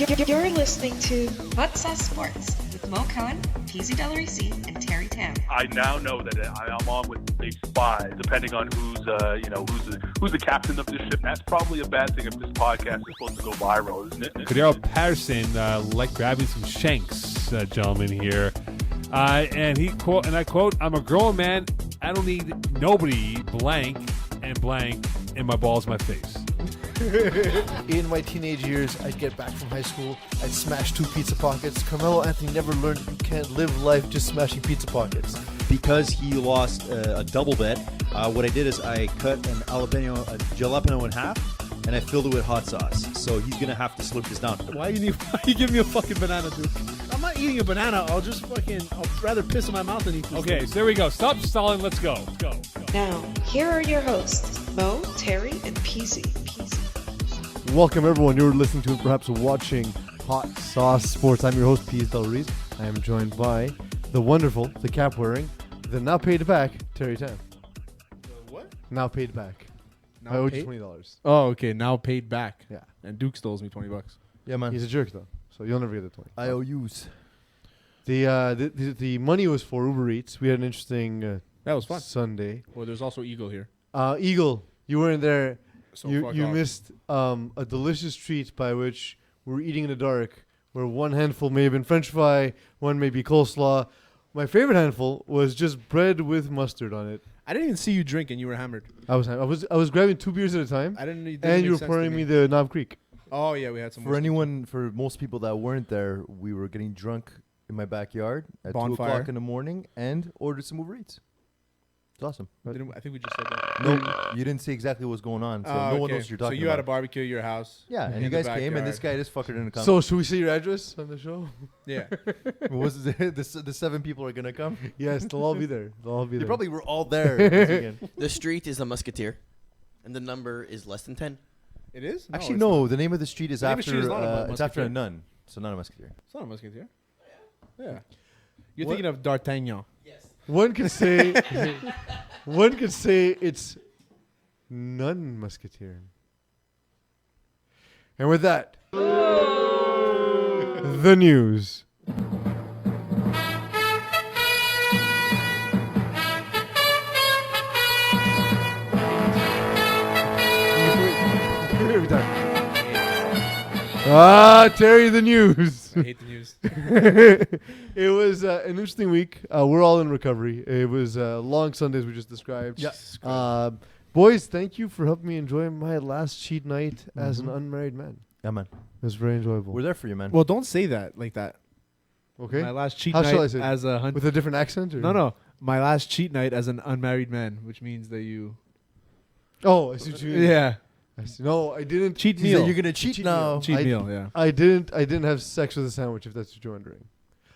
You're listening to Hot Sauce Sports with Mo Cohen, Peeze and Terry Tam. I now know that I'm on with a spy, depending on who's the captain of this ship. And that's probably a bad thing if this podcast is supposed to go viral, isn't it? Cordero Patterson like grabbing some shanks, gentlemen here, and he quote, and I quote, "I'm a grown man. I don't need nobody blank in my balls, my face." In my teenage years, I'd get back from high school, I'd smash 2 pizza pockets. Carmelo Anthony never learned you can't live life just smashing pizza pockets. Because he lost a double bet, what I did is I cut a jalapeno in half, and I filled it with hot sauce. So he's going to have to slurp this down. Why you give me a fucking banana, dude? I'm not eating a banana. I'll rather piss in my mouth than eat this. Okay, so there we go. Stop stalling. Let's go. Now, here are your hosts, Mo, Terry, and Peeze. Welcome, everyone. You're listening to and perhaps watching Hot Sauce Sports. I'm your host, Peeze Del Reese. I am joined by the wonderful, the cap-wearing, the now paid back, Terry Tam. What? Now paid back. I Now owe paid? you $20. Oh, okay. Now paid back. Yeah. And Duke stole me $20. Yeah, man. He's a jerk, though, so you'll never get the 20. IOUs. The money was for Uber Eats. We had an interesting That was fun. Sunday. Well, there's also Eagle here. Eagle, you weren't there. So you fuck you off. missed a delicious treat by which we were eating in the dark, where one handful may have been French fry, one may be coleslaw. My favorite handful was just bread with mustard on it. I didn't even see you drink, and you were hammered. I was grabbing 2 beers at a time, I didn't. and you were pouring me the Knob Creek. Oh yeah, we had some. For most people that weren't there, we were getting drunk in my backyard at 2 Bonfire. o'clock in the morning and ordered some Uber Eats. It's awesome. I think we just said that. No, you didn't see exactly what was going on, so no one knows what you're talking So you about. had a barbecue at your house. Yeah, and in you the guys came, and this backyard. guy just fucker didn't come. So should we say your address on the show? Yeah. was the 7 people are gonna come? Yes, they'll all be there. They'll all be They there. probably were all there. this weekend. The street is a Musketeer, and the number is less than 10. It is. Actually, it's no. not. The name of the street is The name of the after. street is not a It's after a musketeer. nun, so not a musketeer. It's not a Musketeer. Yeah. You're What? thinking of D'Artagnan. One could say, it's none musketeer. And with that, the news. Every time. Terry, the news. I hate the news. It was an interesting week. We're all in recovery. It was long Sundays we just described. Yeah. Boys, thank you for helping me enjoy my last cheat night as an unmarried man. Yeah, man. It was very enjoyable. We're there for you, man. Well, don't say that like that. Okay. My last cheat How shall I night say it? as a hunt. With a different accent? Or? No. My last cheat night as an unmarried man, which means that you. Oh, I see what you mean. Yeah. I see. No, I didn't. Cheat He said meal. you're gonna cheat now. Cheat I- meal. Yeah. I didn't have sex with a sandwich, if that's what you're wondering.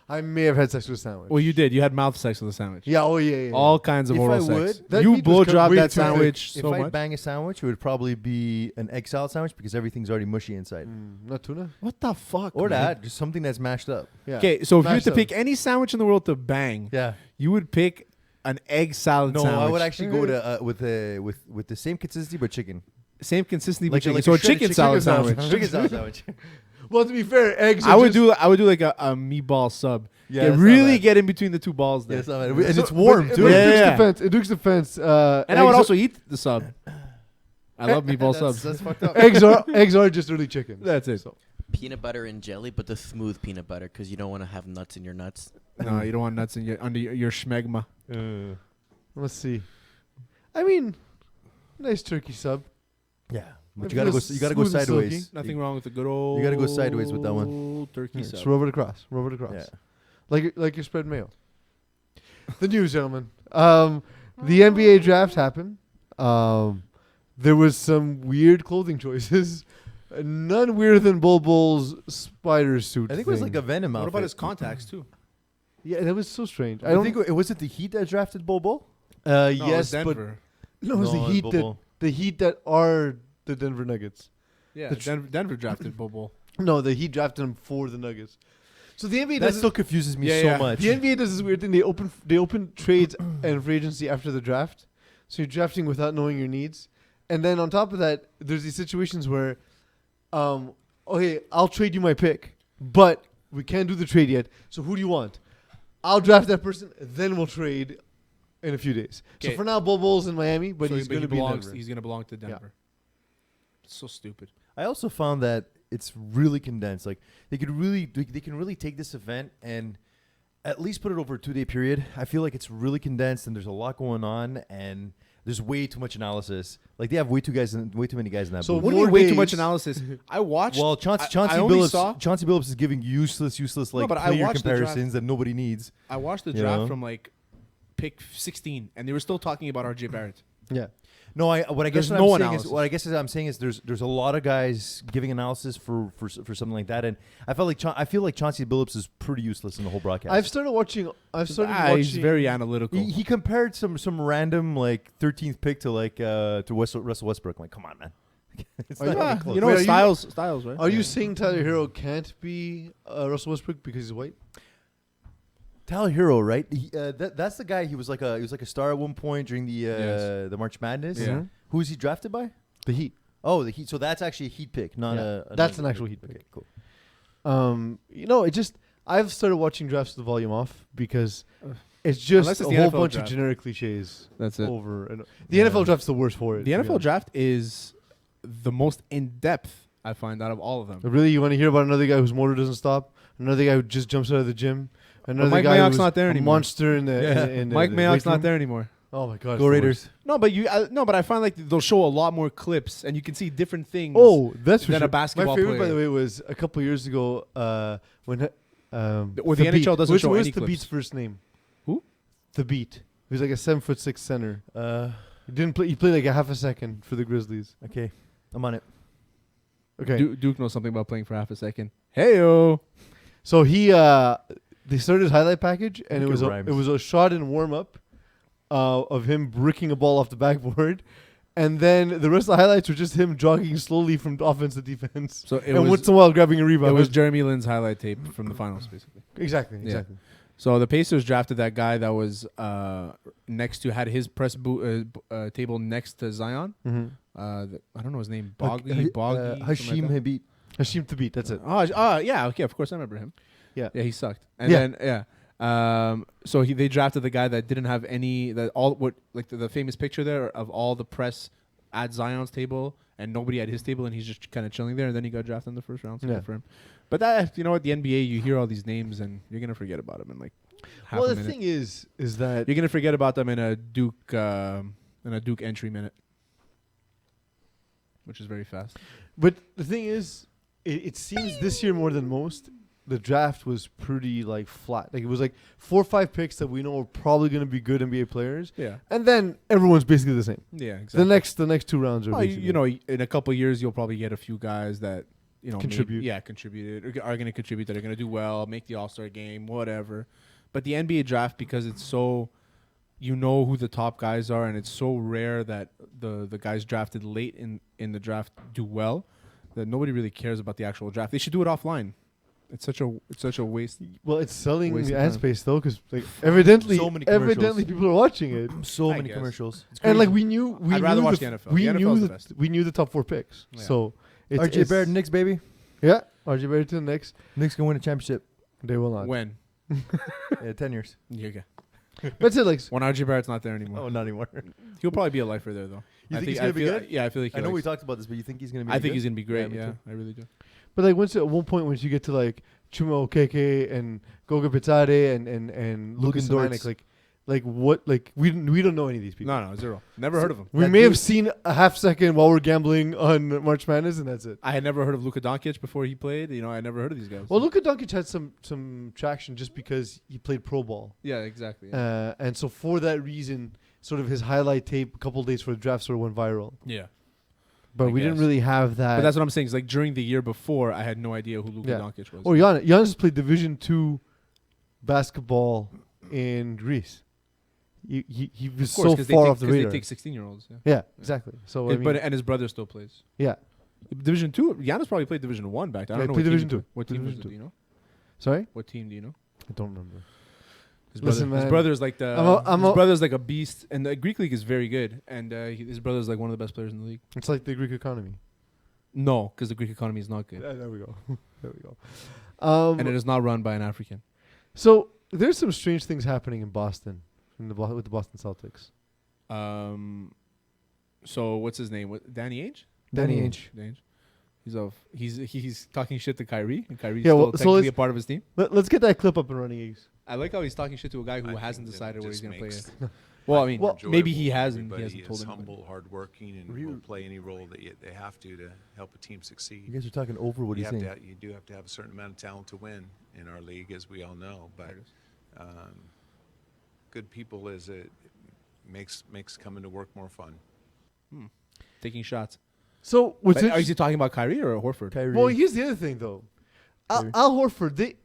I may have had sex with a sandwich. Well, you did. You had mouth sex with a sandwich. Yeah, yeah. All kinds of If oral I sex. would, that You meat was blow cut job way that too thick. sandwich If so I much. bang a sandwich, it would probably be an egg salad sandwich because everything's already mushy inside. Not tuna? What the fuck? Or man? that, just something that's mashed up. Yeah. Okay, so if you had Mashed to up. pick any sandwich in the world to bang, Yeah. you would pick an egg salad No, sandwich. I would actually go to with the same consistency but chicken. Same consistency, but Like a- chicken. like So a a shredded chicken chicken salad salad sandwich. Chicken salad sandwich. Well, to be fair, eggs I are would just- do like a meatball sub. Yeah, Yeah, that's not really bad. get in between the two balls there. Yeah, it's not bad. And So- it's warm but too. In Yeah, Duke's yeah. defense, in Duke's defense, And I would eggs also eat the sub. I love meatball subs. That's fucked up. eggs are just early chickens. That's it. So, Peanut butter and jelly, but the smooth peanut butter because you don't want to have nuts in your nuts. No, you don't want nuts in under your schmegma. let's see. I mean, nice turkey sub. Yeah, but It you gotta go. feels You gotta go smooth and sideways. silky. Nothing wrong with the good old. You gotta go sideways with that one. Turkey Just sub. rub it across. Rub it across. Yeah. Like your spread mayo. The news, gentlemen. The NBA draft happened. There was some weird clothing choices. None weirder than Bol Bol's spider suit. I think it was thing. like a Venom What outfit. about his contacts too? Yeah, that was so strange. I think was it the Heat that drafted Bobo? No, yes, it was but Denver. no, it was the No, Heat Bol that Bol. the Heat that are the Denver Nuggets. Yeah, the Denver drafted Bobo. No, the Heat drafted him for the Nuggets. So the NBA That does still confuses me Yeah, so yeah. much. the NBA does this weird thing. They open trades and free agency after the draft. So you're drafting without knowing your needs. And then on top of that, there's these situations where okay, I'll trade you my pick, but we can't do the trade yet. So who do you want? I'll draft that person, then we'll trade in a few days. So Okay. for now, Bobo's in Miami, but he's going to be in Denver. He's gonna belong to Denver. So stupid. I also found that it's really condensed. Like they can really take this event and at least put it over a 2-day period. I feel like it's really condensed and there's a lot going on and there's way too much analysis. Like they have way too many guys in that So booth. What do you More mean way too days. much analysis? I watched. Well, Chauncey I only saw. Billups is giving useless like but I player watched the draft. comparisons that nobody needs. I watched the You draft know? from like pick 16, and they were still talking about RJ Barrett. Yeah. No, what I guess There's what no I'm saying is analysis. what I guess is I'm saying is there's a lot of guys giving analysis for something like that, and I feel like Chauncey Billups is pretty useless in the whole broadcast. I've started watching. He's very analytical. He compared some random like 13th pick to like to Russell Westbrook. I'm like, come on, man. It's not even close. you know Wait, what are you- Styles, right? Are you saying Tyler Hero can't be Russell Westbrook because he's white? Tyler Hero, right? That's the guy. He was like a star at one point during the March Madness. Yeah. Who is he drafted by? The Heat. Oh, the Heat. So that's actually a Heat pick, not That's an actual Heat pick. Okay, cool. I've started watching drafts with the volume off because it's just Unless it's a the whole NFL bunch draft. of generic cliches That's it. over. And the NFL draft's the worst for it. The to be NFL honest. draft is the most in depth I find out of all of them. Really, you want to hear about another guy whose motor doesn't stop? Another guy who just jumps out of the gym? Another Mike guy Mayock's who's not there a anymore. monster in the Mike the Mayock's weight not room? there anymore. Oh my god! Go Raiders. No, but I find like they'll show a lot more clips, and you can see different things. Oh, that's for than sure. a basketball My favorite, by player. the way, was a couple years ago when Or the Thabit- NHL doesn't show what's any the clips. Beat's first name? Who? The Beat. He was like a 7'6" center. He didn't play. He played like a half a second for the Grizzlies. Okay, I'm on it. Okay. Duke knows something about playing for half a second. Heyo. So they started his highlight package, and Look it at was rhymes. a shot in warm up of him bricking a ball off the backboard, and then the rest of the highlights were just him jogging slowly from offense to defense, So it and was once in a while grabbing a it rebound. was Jeremy Lin's highlight tape from the finals, basically. exactly. Yeah. So the Pacers drafted that guy that was had his press table next to Zion. Mm-hmm. I don't know his name. Boggy. Hashim Habib. Hashim Thabit. That's it. Yeah. Okay. Of course, I remember him. Yeah. Yeah. He sucked. And Yeah. then so they drafted the guy that didn't have any the famous picture there of all the press at Zion's table and nobody at his table, and he's just kind of chilling there. And then he got drafted in the first round. So good for him. But that, you know, at the NBA, you hear all these names and you're gonna forget about them in like half Well, a the minute. thing is that You're gonna forget about them in a Duke entry minute, which is very fast. But the thing is, it seems this year more than most, the draft was pretty like flat. Like it was like 4 or 5 picks that we know are probably going to be good NBA players, Yeah. and then everyone's basically the same. Yeah. Exactly. The next 2 rounds are Well, basically you know, in a couple of years, you'll probably get a few guys that Contribute. contributed, or are going to contribute, that are going to do well, make the All-Star game, whatever. But the NBA draft, because it's so, you know who the top guys are, and it's so rare that the guys drafted late in the draft do well, that nobody really cares about the actual draft. They should do it offline. It's such a waste. Well, it's selling Waste the of ad time. space though, because like evidently commercials. people are watching it, So I many guess. commercials. and like we knew I'd rather watch the the NFL. we The knew NFL is the the best. we knew the top 4 picks. Yeah. So it's RJ Barrett, Knicks, baby. yeah, RJ Barrett to the Knicks. Knicks gonna win a championship. They will not. When? Yeah, 10 years. You go. That's it. Like When RJ Barrett's not there anymore. Oh, not anymore. He'll probably be a lifer there, though. You I think he's gonna be feel- good? Yeah, I feel like I know we likes- talked about this, but you think he's gonna be? I think good? he's gonna be great. me Yeah, too. I really do. But like at one point once you get to like Chuma Okeke and Goga Bitade and Lucas Lugan Samanik, Dortz. like what, like we don't know any of these people. No, zero. Never heard of him. We That may have dude- seen a half second while we're gambling on March Madness, and that's it. I had never heard of Luka Doncic before he played. You know, I never heard of these guys. Well, Luka Doncic had some traction just because he played pro ball, yeah, exactly. Yeah. and so for that reason, sort of his highlight tape a couple days for the draft sort of went viral. yeah. But I we didn't guess. really have that. But that's what I'm saying. Is like during the year before, I had no idea who Luka Yeah. Doncic was. Or Giannis played Division II basketball in Greece. He was of course, so 'cause far off the they radar. take 16-year-olds. Yeah. Yeah, exactly. So I mean, But his brother still plays. yeah. Division 2. Giannis probably played Division 1 back then. I Yeah, don't know played what Division team. 2. What team was Division it? 2. Do you know? Sorry, What team do you know? I don't remember. His Listen, brother, his man. brother's like the. I'm his a- brother's like a beast, and the Greek league is very good. And his brother's like one of the best players in the league. It's like the Greek economy. No, because the Greek economy is not good, There we go. There we go. and it is not run by an African. So there's some strange things happening in Boston with the Boston Celtics. So what's his name? Danny Ainge. Danny Ainge. He's talking shit to Kyrie, and Kyrie's Yeah, still well, so technically let's- a part of his team. Let's get that clip up and running, Eags. I like how he's talking shit to a guy who I hasn't think that decided where he's just going to play makes it. Well, I mean, enjoyable maybe he for hasn't. He everybody. hasn't told Is anybody. humble, hardworking, and will play any role that they have to help a team succeed. You guys are talking over what you he's have saying. you do have to have a certain amount of talent to win in our league, as we all know. But good people makes coming to work more fun. Taking shots. So what's But is he talking about Kyrie or Horford? Kyrie. Well, here's the other thing, though. Kyrie. Al Horford,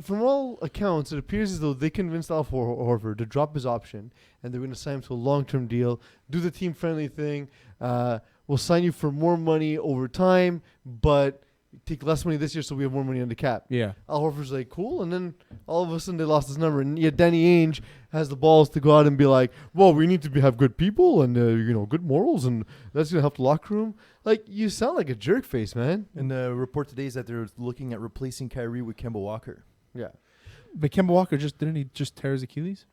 from all accounts, it appears as though they convinced Al Horford to drop his option, and they're going to sign him to a long-term deal, do the team-friendly thing. We'll sign you for more money over time, but take less money this year so we have more money on the cap. Yeah. Al Horford's like, cool, and then all of a sudden they lost his number, and yet Danny Ainge has the balls to go out and be like, well, we need to have good people and good morals, and that's gonna help the locker room. Like, you sound like a jerk face, man. And the report today is that they're looking at replacing Kyrie with Kemba Walker. Yeah. But Kemba Walker didn't he just tear his Achilles?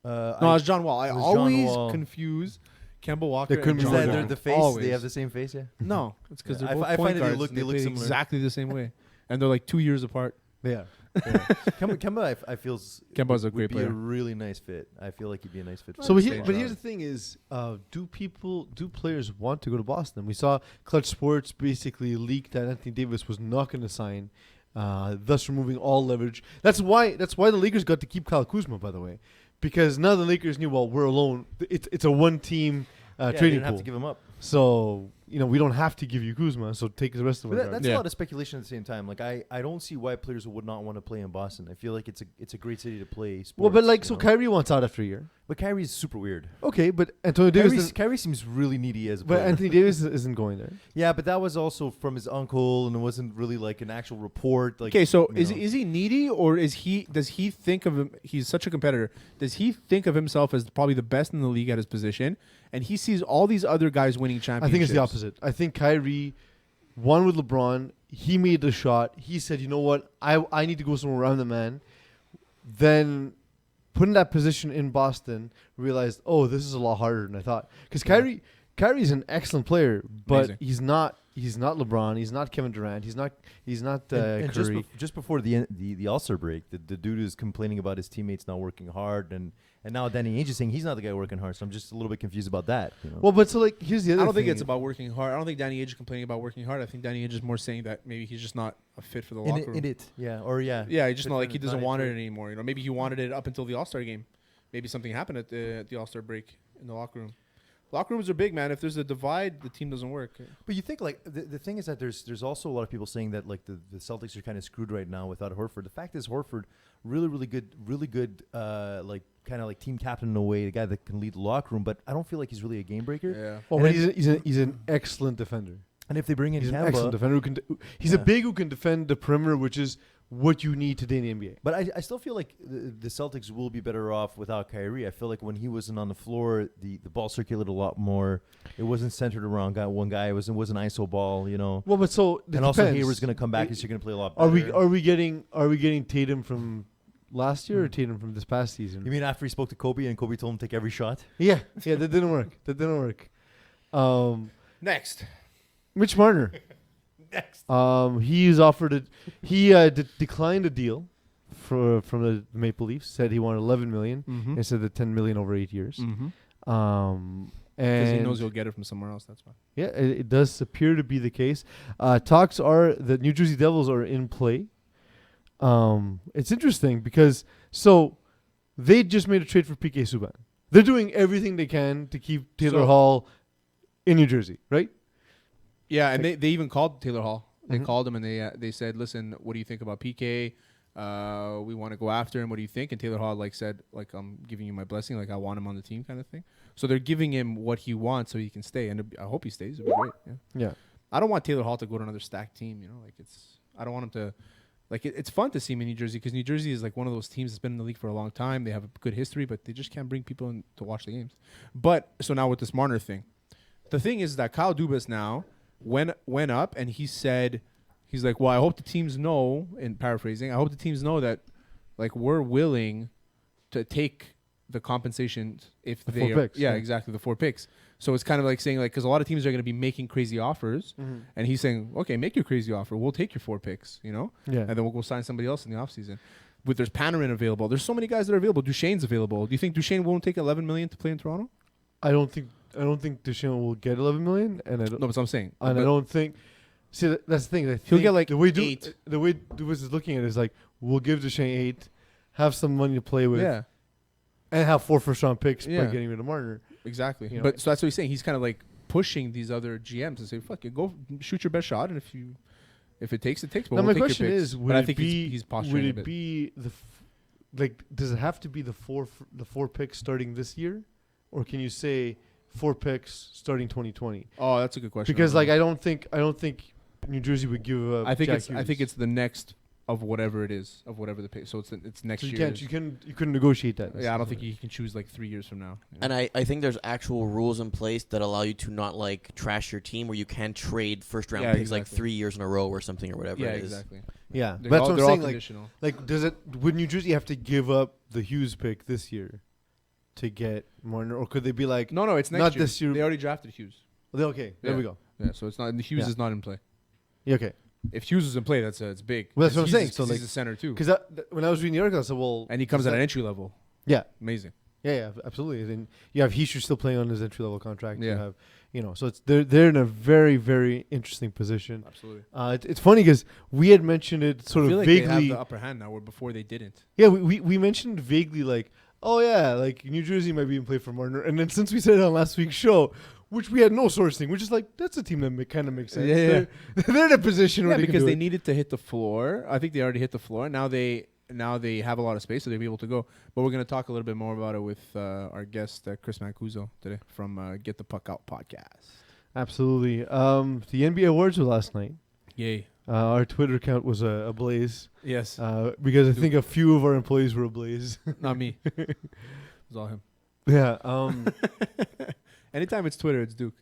No, it's John Wall. I it was John always Wall. confuse Kemba Walker. They couldn't and be John that Is that Wall. they're the face? Always. They have the same face, yeah. No, it's because Yeah, they're both I point find it guards. they and look play similar. exactly the same way, and they're like 2 years apart. Yeah. Kemba, I feel Kemba's a would great be player. a really nice fit. I feel like he'd be a nice fit. For So, the but Celtics. here's the thing: is do players want to go to Boston? We saw Clutch Sports basically leak that Anthony Davis was not going to sign, thus removing all leverage. That's why the Lakers got to keep Kyle Kuzma, by the way, because now the Lakers knew, well, we're alone. It's a one-team Yeah, they trading didn't have pool. to give him up. So we don't have to give you Kuzma. So take the rest of But it. that's Yeah. a lot of speculation at the same time. Like I don't see why players would not want to play in Boston. I feel like it's a great city to play sports. Well, but like, so you know? Kyrie wants out after a year. But Kyrie's super weird. Okay, but Antonio Davis. Kyrie seems really needy as a But player. Anthony Davis isn't going there. Yeah, but that was also from his uncle, and it wasn't really like an actual report. Like, Okay, so you know. is he needy, or does he think of him? He's such a competitor. Does he think of himself as probably the best in the league at his position, and he sees all these other guys winning I championships? think it's the opposite. I think Kyrie won with LeBron. He made the shot. He said, you know what? I need to go somewhere around the man. Then put in that position in Boston, realized, oh, this is a lot harder than I thought. Because Kyrie's an excellent player, but Amazing. he's not LeBron. He's not Kevin Durant. He's not and Curry. just before the All-Star break, the dude is complaining about his teammates not working hard, and now Danny Ainge is saying he's not the guy working hard. So I'm just a little bit confused about that. You know? Well, but so like here's the other I don't thing. think it's about working hard. I don't think Danny Ainge is complaining about working hard. I think Danny Ainge is more saying that maybe he's just not a fit for the locker room. Yeah, Yeah, he's just Fit not for like he the- doesn't not want into it anymore. Maybe he wanted it up until the All-Star game. Maybe something happened at the All-Star break in the locker room. Locker rooms are big, man. If there's a divide, the team doesn't work. But you think like the thing is that there's also a lot of people saying that like the Celtics are kind of screwed right now without Horford. The fact is Horford really good like kind of like team captain in a way, the guy that can lead the locker room. But I don't feel like he's really a game breaker. Yeah. Oh, And but then- he's an excellent defender. And if they bring in He's an excellent Kemba, defender who can. He's a Yeah. big who can defend the perimeter, which is what you need today in the NBA. but I still feel like the Celtics will be better off without Kyrie. I feel like when he wasn't on the floor, the ball circulated a lot more. It wasn't centered around one guy. It was an ISO ball, you know. Well, but so it And also depends. Hayward's going to come back, and you're going to play a lot Are better. we getting Tatum from last year or Tatum from this past season? You mean after he spoke to Kobe and Kobe told him to take every shot? Yeah, that didn't work. Next. Mitch Marner. Next. He's offered it. He declined a deal from the Maple Leafs. Said he wanted $11 million Mm-hmm. instead of $10 million over 8 years. Because And he knows he'll get it from somewhere else. That's why. yeah, it does appear to be the case. Talks are the New Jersey Devils are in play. It's interesting because they just made a trade for PK Subban. They're doing everything they can to keep Taylor So- Hall in New Jersey, right? Yeah, and they even called Taylor Hall. They Mhm. called him and they said, "Listen, what do you think about PK? We want to go after him. What do you think?" And Taylor Hall said, "I'm giving you my blessing. I want him on the team, kind of thing." So they're giving him what he wants so he can stay, and I hope he stays. It'd be great. Yeah. Yeah. I don't want Taylor Hall to go to another stacked team. I don't want him to. It's fun to see him in New Jersey because New Jersey is one of those teams that's been in the league for a long time. They have a good history, but they just can't bring people in to watch the games. But so now with this Marner thing, the thing is that Kyle Dubas now went up, and he said, he's like, well, I hope the teams know, in paraphrasing, I hope the teams know that, like, we're willing to take the compensation if The they 4 picks, yeah, yeah. exactly, the 4 picks. So it's kind of like saying, like, because a lot of teams are going to be making crazy offers, and he's saying, okay, make your crazy offer. We'll take your 4 picks, you know? Yeah. And then we'll go sign somebody else in the offseason. But there's Panarin available. There's so many guys that are available. Duchesne's available. Do you think Duchesne won't take $11 million to play in Toronto? I don't think Duchesne will get 11 million, and I don't. No, but I'm saying. And I don't think. See, that's the thing. I He'll think get, like, the way 8. the way Dubas is looking at it is like, we'll give Duchesne 8, have some money to play with, Yeah, and have 4 first-round picks by Yeah. getting rid of Marner. exactly. You know? But so that's what he's saying. He's kind of like pushing these other GMs to say, fuck it, go shoot your best shot, and if it takes, it takes. But Now we'll my take your question picks. is, But would I it think be he's posturing would a it bit. be like, does it have to be the 4 picks starting this year, or can you say 4 picks starting 2020? Oh, that's a good question. Because like I don't think New Jersey would give up. I think Jack it's Hughes. the next of whatever it is, of whatever the pay. So it's next So you year. can't you couldn't negotiate that. Yeah, I don't think you can choose like 3 years from now. And I think there's actual rules in place that allow you to not like trash your team, where you can trade first round Yeah, picks like exactly. 3 years in a row or something or whatever Yeah, it is. exactly. Yeah, They're that's all- what I'm they're all saying. conditional. Like, does it? Would New Jersey have to give up the Hughes pick this year to get Marner, or could they be like, No, it's next not year. this year. They already drafted Hughes. Okay, there Yeah. we go. Yeah, so it's not. And Hughes Yeah. is not in play. Yeah, okay, If Hughes is in play, it's big. Well, that's what I'm 'Cause saying. He's, So, 'cause like- he's a center too, because when I was reading the article, I said, well, and he comes is at that- an entry level. Yeah, Amazing. yeah, absolutely. Then you have Heischer still playing on his entry level contract. You Yeah. have, so it's they're in a very, very interesting position. Absolutely. It's funny because we had mentioned it sort I of feel like they have vaguely. the upper hand now, where before they didn't. Yeah, we mentioned vaguely like, oh yeah, like New Jersey might be in play for Marner, and then since we said it on last week's show, which we had no sourcing, we're just like, that's a team that kind of makes sense. Yeah, yeah. They're in a position where Yeah, they can because do they it. needed to hit the floor. I think they already hit the floor. Now they have a lot of space, so they'll be able to go. But we're going to talk a little bit more about it with our guest, Chris Mancuso, today from Get the Puck Out podcast. Absolutely. The NBA awards were last night. Yay. Our Twitter account was ablaze Yes. because I think a few of our employees were ablaze. Not me. It was all him. Yeah. Anytime it's Twitter, it's Duke.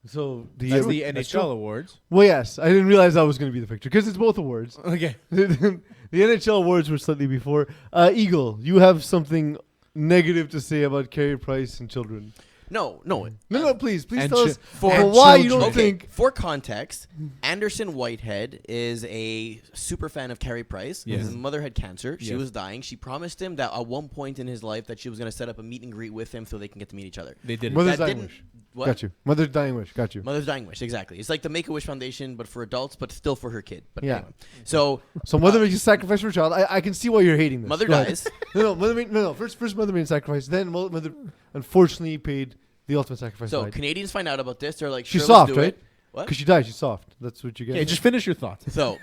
So That's the that's NHL true. awards. Well, yes, I didn't realize that was going to be the picture because it's both awards. Okay. The NHL awards were slightly before. Eagle, you have something negative to say about Carey Price and children. No. No, please And tell us for why you children. don't Okay, think. for context, Anderson Whitehead is a super fan of Carey Price. Yes. His mother had cancer. She Yes. was dying. She promised him that at one point in his life that she was going to set up a meet and greet with him so they can get to meet each other. They did it. Mother's That dying didn't- wish. What? Got you. Mother's dying wish. Got you. Mother's dying wish, exactly. It's like the Make-A-Wish Foundation, but for adults, but still for her kid. But Yeah. anyway. So So mother makes a sacrifice for a child. I can see why you're hating this. mother Go ahead. dies. No. First mother made a sacrifice. Then mother unfortunately paid the ultimate sacrifice. So died. Canadians find out about this. They're like, She's sure, let's soft, do right? it. What? Because she died. She's soft. That's what you get. Okay, just finish your thought. So,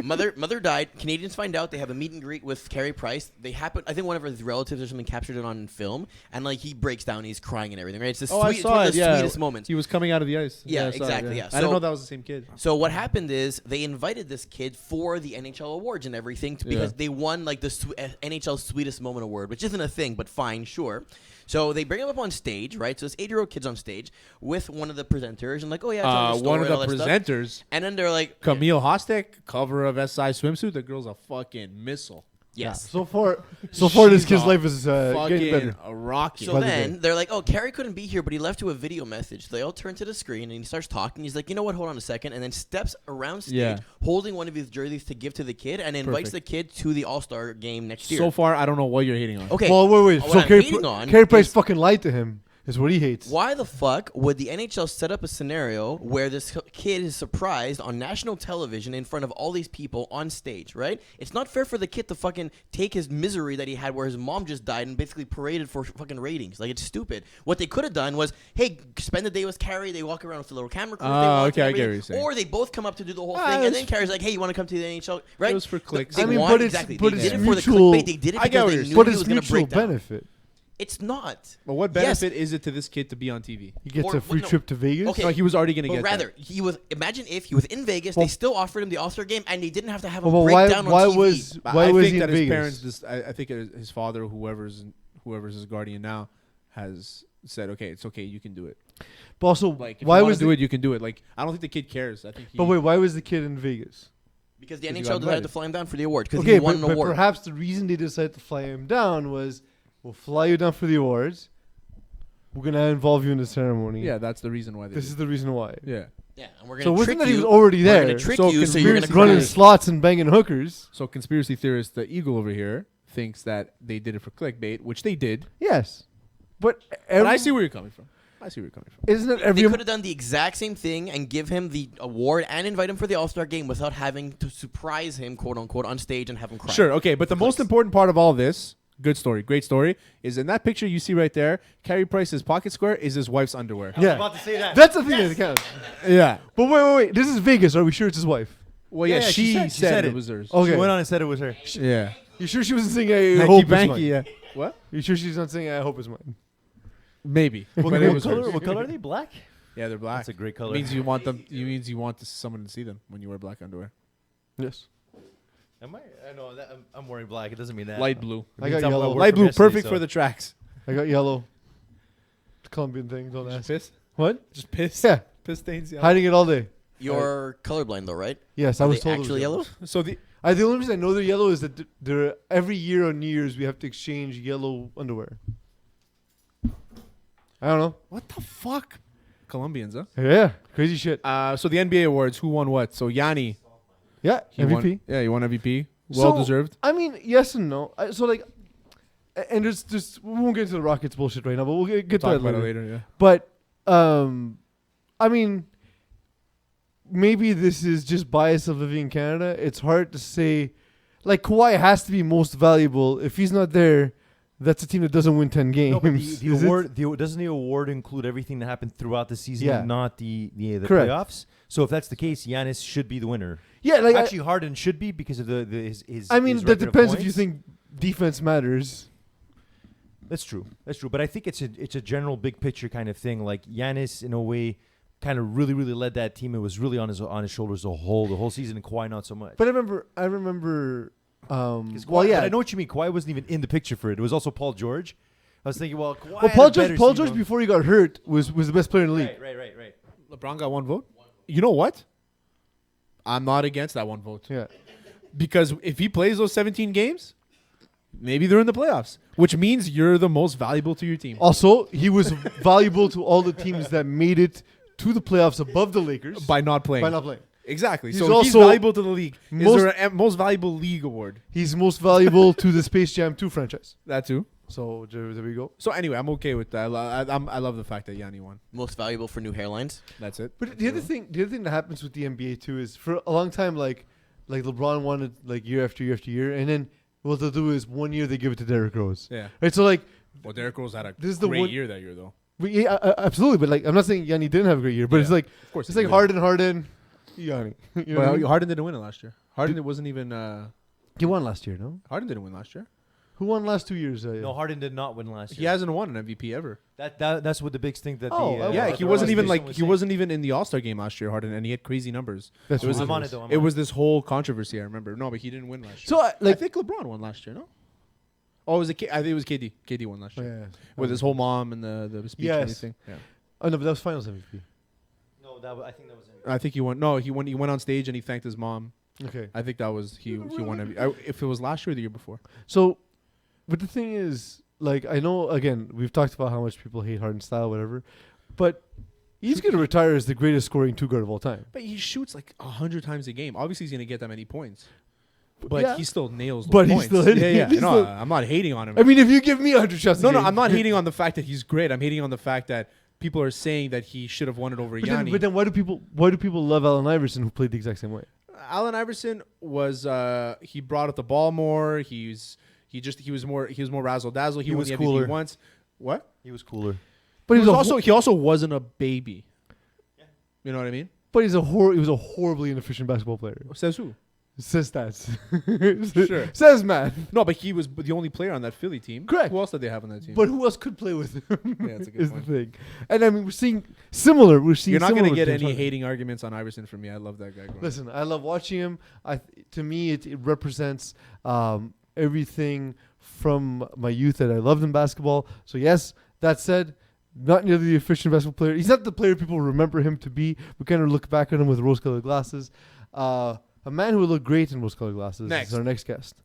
mother died. Canadians find out. They have a meet and greet with Carey Price. They happen. I think one of his relatives or something captured it on film, and like he breaks down. He's crying and everything. Right? It's the I sweet, saw one it. of the Yeah, sweetest moments. He was coming out of the ice. Yeah, I saw it, exactly, yeah. I didn't So- know that was the same kid. So what happened is they invited this kid for the NHL awards and everything because Yeah. they won like the NHL Sweetest Moment award, which isn't a thing, but fine, sure. So they bring him up on stage, right? So this 8-year-old kid's on stage with one of the presenters and like, oh yeah, tell the story One of and all the that stuff. presenters, And then they're like, Camille Hostek, cover of SI swimsuit. The girl's a fucking missile. yes. So far, this She's kid's a life is getting Fucking better. a rocket. So By the then day. they're like, oh, Carey couldn't be here, but he left you a video message. So they all turn to the screen and he starts talking. He's like, you know what? Hold on a second. And then steps around stage Yeah. holding one of his jerseys to give to the kid and invites Perfect. the kid to the All-Star game next year. So far, I don't know what you're hating on. Okay. Well, wait. What So I'm Carey hating on Price is- fucking lied to him. Is what he hates. Why the fuck would the NHL set up a scenario where this kid is surprised on national television in front of all these people on stage, right? It's not fair for the kid to fucking take his misery that he had where his mom just died and basically paraded for fucking ratings. Like, it's stupid. What they could have done was, hey, spend the day with Carey. They walk around with a little camera crew. if they Oh, want okay, and I get what everything. you're saying. Or they both come up to do the whole Ah, thing, and it's- then Carey's like, hey, you want to come to the NHL? Right? It was for clicks. They I mean, want- but it's- exactly. but They it's did it for the mutual- clickbait. They did it I get because what they you're knew saying. But he it's was going to mutual break down. benefit. It's not. But what Yes. benefit is it to this kid to be on TV? He gets Or- a free no. trip to Vegas. Okay. No, he was already going to But get rather, he was. Imagine if he was in Vegas, Well- they still offered him the All-Star game, and they didn't have to have a Well, why breakdown why on TV. was But why I was think he that in his Vegas? parents, I think his father, whoever's his guardian now, has said, okay, it's okay, you can do it. But also, Like, if why you was do it, you can do it. Like, I don't think the kid cares. I think. But wait, why was the kid in Vegas? Because the Because he NHL got decided invited. to fly him down for the award because Okay, he won an but award. perhaps the reason they decided to fly him down was, we'll fly you down for the awards. We're gonna involve you in the ceremony. Yeah, that's the reason why. This is the reason why. Yeah. Yeah, and we're So gonna it wasn't trick that he you. was already We're there. gonna trick So you, so you're gonna running cry. slots and banging hookers. So conspiracy theorist, the Eagle over here, thinks that they did it for clickbait, which they did. Yes, but And I see where you're coming from. Isn't it They every? could have done the exact same thing and give him the award and invite him for the All-Star game without having to surprise him, quote unquote, on stage and have him cry. Sure, okay, but the most important part of all this, good story, great story, is in that picture you see right there, Carey Price's pocket square is his wife's underwear. Yeah, about to say that. that's the thing that counts. Yeah. But wait. This is Vegas. Are we sure it's his wife? Well, yeah, Yeah, she, she said said it was hers. Okay. She went on and said it was her. Yeah. You sure she wasn't singing "I Hanky hope it's Panky, mine"? yeah. What? You sure she's not singing "I hope it's mine"? Maybe. What, but it was color, hers. what color are they? Black? Yeah, they're black. That's a great color. Means you want them. Means you want someone to see them when you wear black underwear. Yes. Am I? I know that I'm wearing black. It doesn't mean that. Light blue. I got I'm yellow. at work Light from blue, yesterday, perfect so- for the tracks. I got yellow. Colombian thing. Don't Just ask. piss. What? Just piss. Yeah. Piss stains. Yeah. Hiding it all day. You're colorblind though, right? Yes, I Are was they told. it was actually yellow? So the The only reason I know they're yellow is that they're every year on New Year's we have to exchange yellow underwear. I don't know. what the fuck? Colombians, huh? Yeah, crazy shit. So the NBA awards, who won what? So Yanni, Yeah, he MVP. won. Yeah, he won MVP. Well So, deserved. I mean, yes and no. And there's we won't get into the Rockets bullshit right now, but we'll get to Talk that about later. it later. Yeah. But I mean, maybe this is just bias of living in Canada. It's hard to say. Like Kawhi has to be most valuable. If he's not there, that's a team that doesn't win 10 games. No, but the Is it? award doesn't the award include everything that happened throughout the season, Yeah. and not the Correct. playoffs? So if that's the case, Giannis should be the winner. Yeah, like Actually, Harden should be because of his. I mean, his that record of depends if you points. think defense matters. That's true. But I think it's a general big picture kind of thing. Like Giannis, in a way, kind of really led that team. It was really on his shoulders the whole season, and Kawhi not so much. But I remember. Kawhi, Well, yeah. but I know what you mean. Kawhi wasn't even in the picture for it. It was also Paul George. I was thinking, well, Kawhi Well, had Paul a better George season. before he got hurt was the best player in the league. Right. LeBron got one vote. You know what? I'm not against that one vote Yeah. because if he plays those 17 games, maybe they're in the playoffs, which means you're the most valuable to your team. Also, he was valuable to all the teams that made it to the playoffs above the Lakers By not playing. by not playing. Exactly. He's So he's also valuable to the league. Is most- there a most valuable league award? He's most valuable to the Space Jam 2 franchise. That too. So there we go. So anyway, I'm okay with that. I love the fact that Yanni won. Most valuable for new hairlines. That's it. But the other thing that happens with the NBA too is for a long time, like LeBron won it like year after year after year, and then what they'll do is one year they give it to Derrick Rose. Yeah. Right. So like, Well, Derrick Rose had a This is the great one- year that year, though. absolutely. But like, I'm not saying Yanni didn't have a great year, but it's Yeah. like Of course, it's he like did. Harden, Yanni. You know what I Well, mean? Harden didn't win it last year. Harden wasn't even. He won last year, no? Harden didn't win last year. Who won last 2 years? No, Harden did not win last He year. hasn't won an MVP ever. That's what the big thing that Oh, the Yeah, that he the wasn't even organization like was he saying. wasn't even in the All Star game last year, Harden, and he had crazy numbers. That's It was ridiculous. I'm on it though. It was this whole controversy. I remember. No, but he didn't win last year. So I think LeBron won last year. No. Oh, I think it was KD. KD won last Oh, year yeah. with his whole mom and the speech and Yes. everything. Yeah. Oh no, but that was Finals MVP. No, I think that was it. I think he won. No, he went on stage and he thanked his mom. Okay. I think that was he won if it was last year or the year before. So, but the thing is, like, I know again we've talked about how much people hate Harden's style, whatever, but he's gonna retire as the greatest scoring two guard of all time. But he shoots like 100 times a game. Obviously, he's gonna get that many points. But Yeah. he still nails those But he's points. still hitting. Yeah. He's No, still- I'm not hating on him. I mean, if you give me 100 shots, a No, game, I'm not hating on the fact that he's great. I'm hating on the fact that people are saying that he should have won it over But Yanni. then why do people love Allen Iverson who played the exact same way? Allen Iverson was he brought up the ball more. He was more razzle dazzle. He was won the cooler. MVP once. What? He was cooler. But He also wasn't a baby. You know what I mean? But he was a horribly inefficient basketball player. Says who? Says stats. Sure. Says man. No, but he was the only player on that Philly team. Correct. Who else did they have on that team? But who else could play with him? Yeah, that's a good is point. the thing. And I mean, we're seeing similar. You're not going to get any hating arguments on Iverson from me. I love that guy. Listen, I love watching him. To me, it represents everything from my youth that I loved in basketball. So yes, that said, not nearly the efficient basketball player. He's not the player people remember him to be. We kind of look back at him with rose-colored glasses. A man who will look great in rose-colored glasses is our next guest.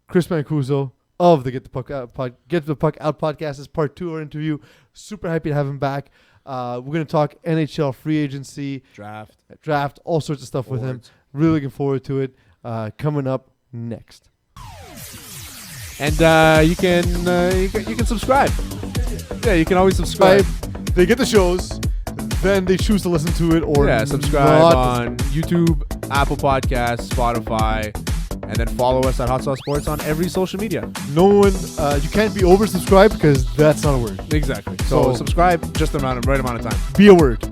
Chris Mancuso of the Get the Puck Out podcast. This is part 2 of our interview. Super happy to have him back. We're going to talk NHL free agency, draft, all sorts of stuff with him. Really looking forward to it. Coming up next. And you can subscribe. Yeah, you can always subscribe. They get the shows, then they choose to listen to it or subscribe on YouTube, Apple Podcasts, Spotify, and then follow us at Hot Sauce Sports on every social media. No one, you can't be oversubscribed because that's not a word. Exactly. So subscribe just the right amount of time. Be a word.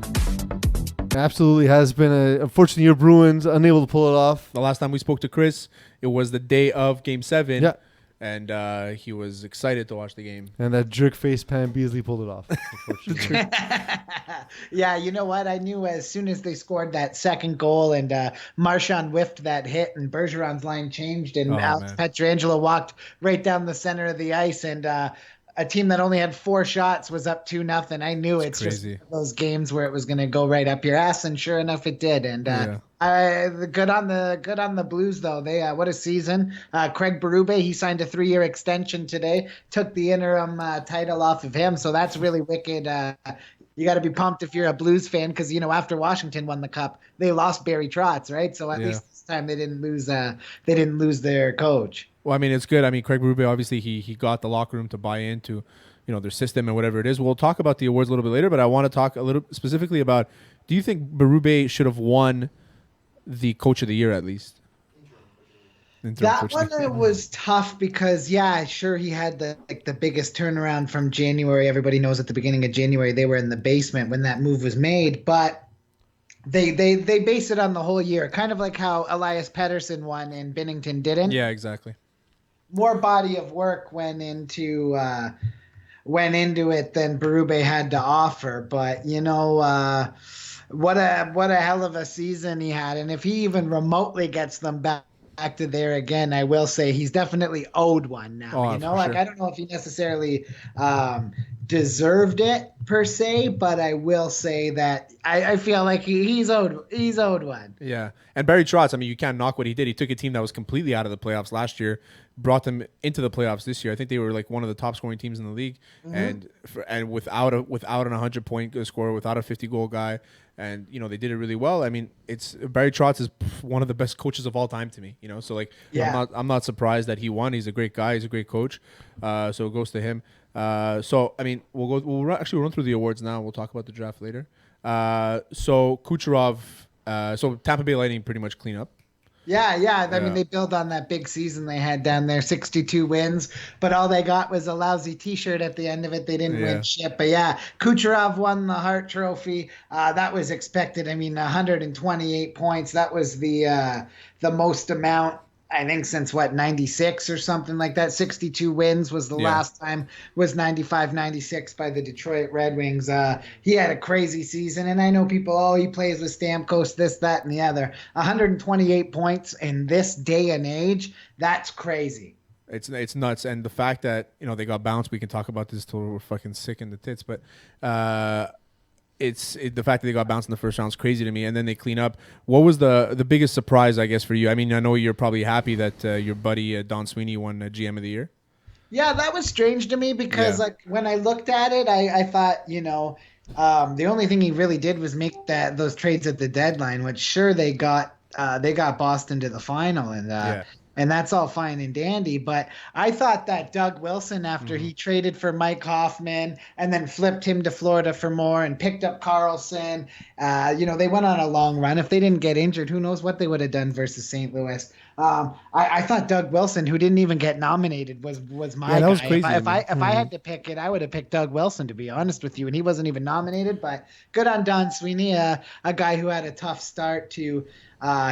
Absolutely has been a unfortunate year. Bruins unable to pull it off. The last time we spoke to Chris, it was the day of Game 7. Yeah. And he was excited to watch the game. And that jerk face Pam Beasley pulled it off. Unfortunately. Yeah, you know what? I knew as soon as they scored that second goal and Marchand whiffed that hit and Bergeron's line changed and Alex Pietrangelo walked right down the center of the ice and a team that only had 4 shots was up 2-0. I knew it's crazy. Just those games where it was going to go right up your ass, and sure enough, it did. And good on the Blues though. They what a season. Craig Berube, he signed a 3-year extension today. Took the interim title off of him, so that's really wicked. You got to be pumped if you're a Blues fan because after Washington won the cup, they lost Barry Trotz, right? So at least this time they didn't lose their coach. Well, I mean, it's good. I mean, Craig Berube, obviously, he got the locker room to buy into, their system and whatever it is. We'll talk about the awards a little bit later, but I want to talk a little specifically about, do you think Berube should have won the Coach of the Year at least? That one was tough because, sure, he had the biggest turnaround from January. Everybody knows at the beginning of January they were in the basement when that move was made, but they base it on the whole year, kind of like how Elias Pettersson won and Binnington didn't. Yeah, exactly. More body of work went into it than Berube had to offer, but what a hell of a season he had, and if he even remotely gets them back to there again, I will say he's definitely owed one now. Sure. I don't know if he necessarily deserved it per se, but I will say that I feel like he's owed one. Yeah, and Barry Trotz, I mean, you can't knock what he did. He took a team that was completely out of the playoffs last year, brought them into the playoffs this year. I think they were like one of the top scoring teams in the league, and without an 100-point scorer, without a 50-goal guy. And they did it really well. I mean, Barry Trotz is one of the best coaches of all time to me. So I'm not surprised that he won. He's a great guy. He's a great coach. So it goes to him. So I mean, we'll run through the awards now. We'll talk about the draft later. So Kucherov. So Tampa Bay Lightning pretty much clean up. Yeah. I mean, they built on that big season they had down there, 62 wins, but all they got was a lousy T-shirt at the end of it. They didn't win shit. But Kucherov won the Hart Trophy. That was expected. I mean, 128 points. That was the most amount, I think, since 96 or something like that. 62 wins was the last time, was 95-96 by the Detroit Red Wings. He had a crazy season, and I know people, he plays with Stamkos, this, that, and the other. 128 points in this day and age, that's crazy. It's nuts, and the fact that they got bounced, we can talk about this till we're fucking sick in the tits, but the fact that they got bounced in the first round is crazy to me, and then they clean up. What was the biggest surprise, I guess, for you? I mean, I know you're probably happy that your buddy Don Sweeney won GM of the Year. Yeah, that was strange to me because when I looked at it, I thought, the only thing he really did was make those trades at the deadline, which sure they got Boston to the final, and that's all fine and dandy. But I thought that Doug Wilson, after he traded for Mike Hoffman and then flipped him to Florida for more and picked up Carlson, they went on a long run. If they didn't get injured, who knows what they would have done versus St. Louis. I thought Doug Wilson, who didn't even get nominated, was my guy. That was crazy. If I had to pick it, I would have picked Doug Wilson, to be honest with you, and he wasn't even nominated. But good on Don Sweeney, a guy who had a tough start to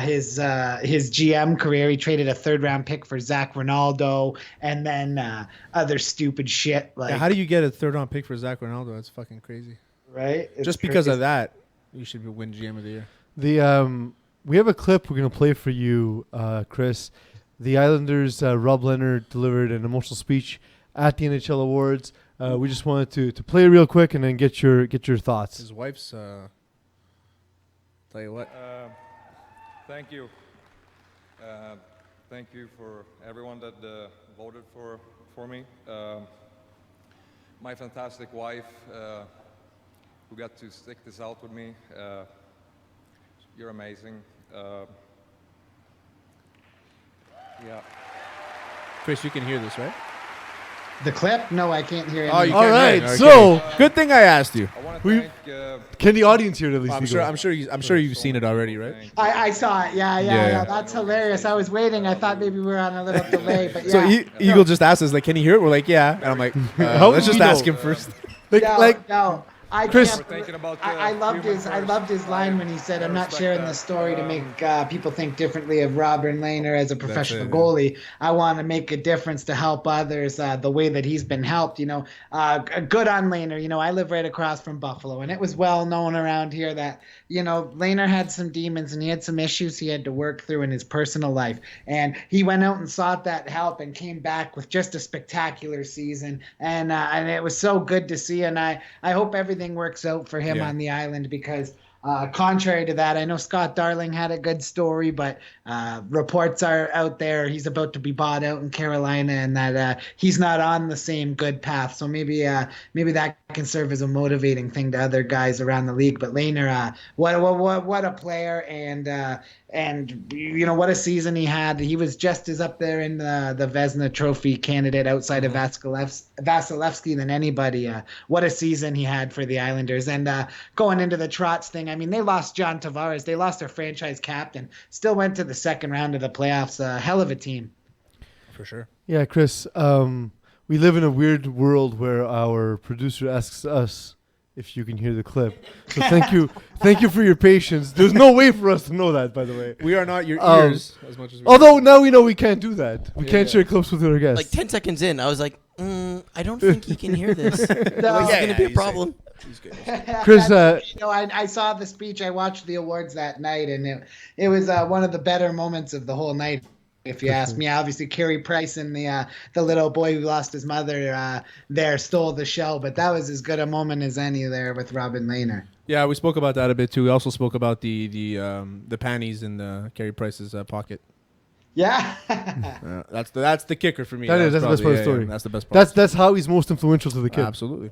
his GM career. He traded a 3rd-round pick for Zach Ronaldo, and then other stupid shit. How do you get a 3rd-round pick for Zach Ronaldo? That's fucking crazy. Right? Just because of that, you should win GM of the Year. We have a clip we're going to play for you, Chris. The Islanders' Rob Leonard delivered an emotional speech at the NHL Awards. We just wanted to play real quick and then get your thoughts. His wife's. Tell you what. Thank you. Thank you for everyone that voted for me. My fantastic wife, who got to stick this out with me. You're amazing. Yeah. Chris, you can hear this, right? The clip? No, I can't hear it. Oh, you All can't right, hear it. so Okay. Good thing I asked you. I want to thank. Can the audience hear it at least? I'm sure you've seen it already, right? I saw it. Yeah. Yeah. That's hilarious. I was waiting. I thought maybe we were on a little delay, but yeah. So Eagle just asked us, like, can you hear it? We're like, yeah. And I'm like, let's just ask him first. No. I Chris, I loved his line when he said, "I'm not sharing this story to make people think differently of Robin Lehner as a professional goalie. I want to make a difference to help others the way that he's been helped." Good on Lehner. I live right across from Buffalo, and it was well known around here that Lehner had some demons and he had some issues he had to work through in his personal life, and he went out and sought that help and came back with just a spectacular season, and it was so good to see, and I hope everything works out for him on the island, because contrary to that, I know Scott Darling had a good story, but reports are out there he's about to be bought out in Carolina, and that he's not on the same good path. So maybe that can serve as a motivating thing to other guys around the league. But Lehner, what a player, and what a season he had. He was just as up there in the Vezina Trophy candidate outside of Vasilevsky than anybody. What a season he had for the Islanders. And going into the Trotz thing, I mean, they lost John Tavares. They lost their franchise captain. Still went to the second round of the playoffs. Hell of a team. For sure. Yeah, Chris. We live in a weird world where our producer asks us if you can hear the clip. So thank you for your patience. There's no way for us to know that, by the way. We are not your ears as much as we although now we know we can't do that. We can't share clips with our guests. Like 10 seconds in, I was like, I don't think he can hear this. This is going to be a problem. He's good. Chris, I saw the speech. I watched the awards that night, and it was one of the better moments of the whole night. If you ask me, obviously Carey Price and the little boy who lost his mother there stole the show, but that was as good a moment as any there with Robin Lehner. Yeah, we spoke about that a bit too. We also spoke about the panties in Carey Price's pocket. Yeah, that's the kicker for me. That's the best part of the story. That's the best part. That's how he's most influential to the kid. Absolutely.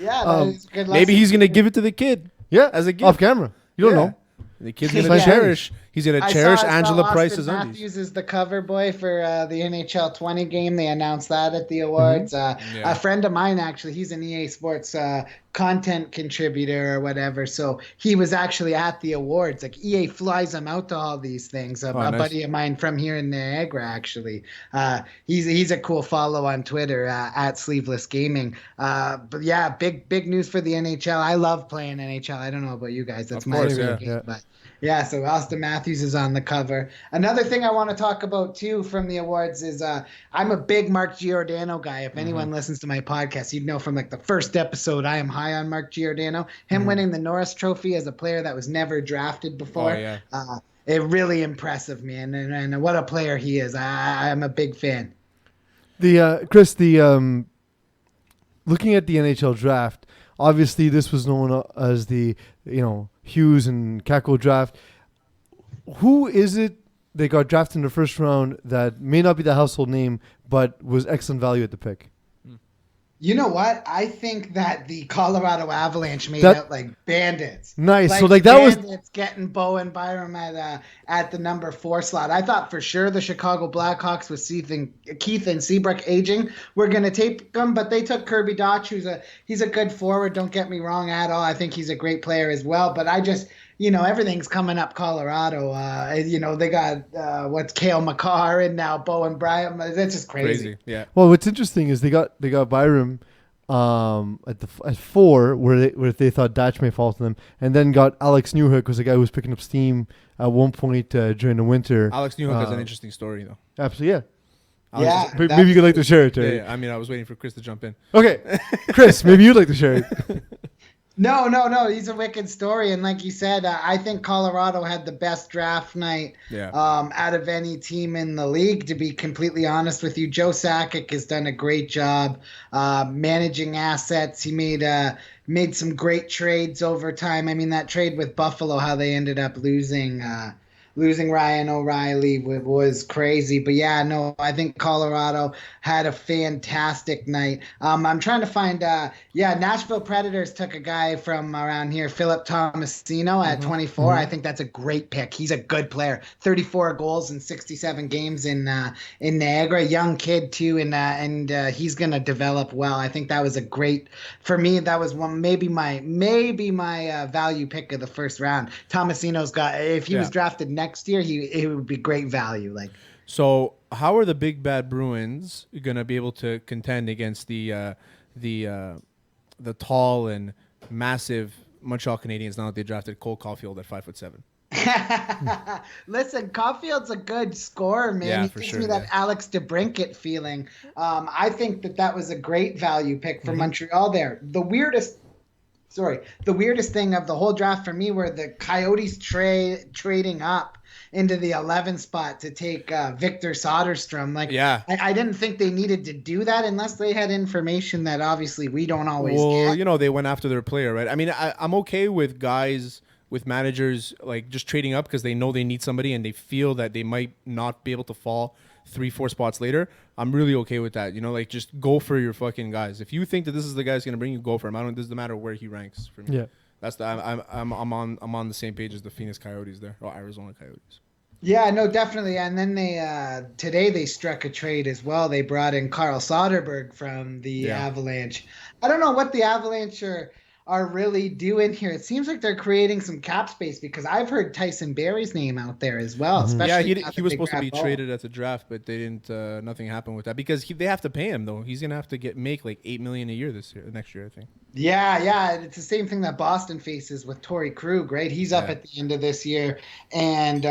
Yeah, that is a good lesson. Maybe he's gonna give it to the kid. Yeah, as a gift off camera. You don't know. The kid's gonna cherish. He's gonna cherish Angela Price's undies. Matthews is the cover boy for the NHL 20 game. They announced that at the awards. A friend of mine, actually, he's an EA Sports content contributor or whatever. So he was actually at the awards. Like EA flies him out to all these things. A buddy of mine from here in Niagara, actually. He's a cool follow on Twitter at Sleeveless Gaming. But yeah, big news for the NHL. I love playing NHL. I don't know about you guys. That's my favorite game. But yeah, so Austin Matthews is on the cover. Another thing I want to talk about, too, from the awards is I'm a big Mark Giordano guy. If anyone listens to my podcast, you'd know from like the first episode, I am high on Mark Giordano. Him winning the Norris Trophy as a player that was never drafted before. It really impressive, man. And what a player he is. I'm a big fan. Chris, looking at the NHL draft, obviously this was known as the, Hughes and Kako draft. Who is it that got drafted in the first round that may not be the household name, but was excellent value at the pick? You know what? I think that the Colorado Avalanche made out like bandits. Nice. Like so like that was bandits getting Bo and Byram at the number 4 slot. I thought for sure the Chicago Blackhawks with Keith and Seabrook aging were going to take them, but they took Kirby Dach, he's a good forward. Don't get me wrong at all. I think he's a great player as well. But I just everything's coming up Colorado. They got what's Cale Makar and now Bo and Byram. That's just crazy. Yeah. Well, what's interesting is they got Byram at 4 where they thought Dach may fall to them, and then got Alex Newhook, was a guy who was picking up steam at one point during the winter. Alex Newhook has an interesting story though. Absolutely, yeah. Maybe you could like to share it, Terry. Yeah, I mean, I was waiting for Chris to jump in. Okay, Chris, maybe you'd like to share it. No. He's a wicked story, and like you said, I think Colorado had the best draft night out of any team in the league. To be completely honest with you, Joe Sakic has done a great job managing assets. He made some great trades over time. I mean, that trade with Buffalo, how they ended up losing Ryan O'Reilly was crazy. But yeah, no, I think Colorado had a fantastic night. I'm trying to find, Nashville Predators took a guy from around here, Philip Tomasino at 24. I think that's a great pick. He's a good player. 34 goals in 67 games in Niagara. Young kid too, and he's gonna develop well. I think that was a great, for me, that was maybe my value pick of the first round. Tomasino's got, if he was drafted next year, it would be great value. So how are the Big Bad Bruins going to be able to contend against the tall and massive Montreal Canadiens now that they drafted Cole Caulfield at 5'7"? Listen, Caulfield's a good scorer, man. Yeah, he for gives sure, me that Alex DeBrincat feeling. I think that was a great value pick for Montreal there. The weirdest thing of the whole draft for me were the Coyotes trading up into the 11th spot to take Victor Soderstrom. I didn't think they needed to do that unless they had information that obviously we don't always get. They went after their player, right? I mean, I'm okay with guys, with managers, just trading up because they know they need somebody and they feel that they might not be able to fall 3-4 spots later. I'm really okay with that. Just go for your fucking guys. If you think that this is the guy's going to bring you, go for him. It doesn't matter where he ranks for me. Yeah. That's I'm on the same page as the Phoenix Coyotes there, or Arizona Coyotes. Yeah, no, definitely. And then today they struck a trade as well. They brought in Carl Soderberg from the Avalanche. I don't know what the Avalanche are really doing here. It seems like they're creating some cap space because I've heard Tyson Barrie's name out there as well. Especially he was supposed to be traded at the draft, but they didn't. Nothing happened with that because they have to pay him though. He's gonna have to make $8 million a year next year, I think. Yeah, it's the same thing that Boston faces with Torrey Krug, right? He's up at the end of this year, and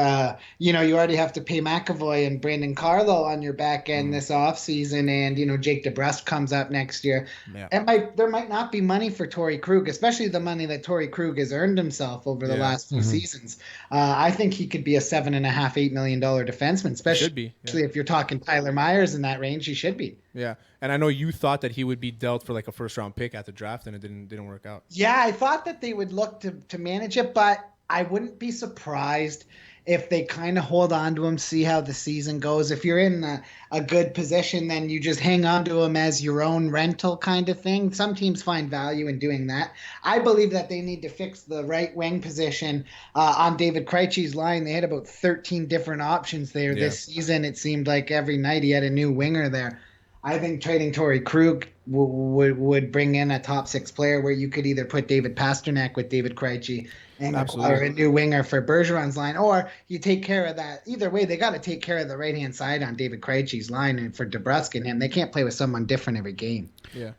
you already have to pay McAvoy and Brandon Carlo on your back end this offseason, and Jake DeBrusk comes up next year. Yeah. There might not be money for Torrey Krug, especially the money that Torrey Krug has earned himself over the last few seasons. I think he could be a $7.5-8 million defenseman, especially if you're talking Tyler Myers in that range. He should be. Yeah, and I know you thought that he would be dealt for a first-round pick at the draft, and it didn't work out. Yeah, I thought that they would look to manage it, but I wouldn't be surprised if they kind of hold on to him, see how the season goes. If you're in a good position, then you just hang on to him as your own rental kind of thing. Some teams find value in doing that. I believe that they need to fix the right wing position on David Krejci's line. They had about 13 different options there this season. It seemed like every night he had a new winger there. I think trading Torrey Krug would bring in a top 6 player where you could either put David Pasternak with David Krejci and acquire a new winger for Bergeron's line, or you take care of that. Either way, they got to take care of the right-hand side on David Krejci's line, and for DeBrusk and him, they can't play with someone different every game. Yeah.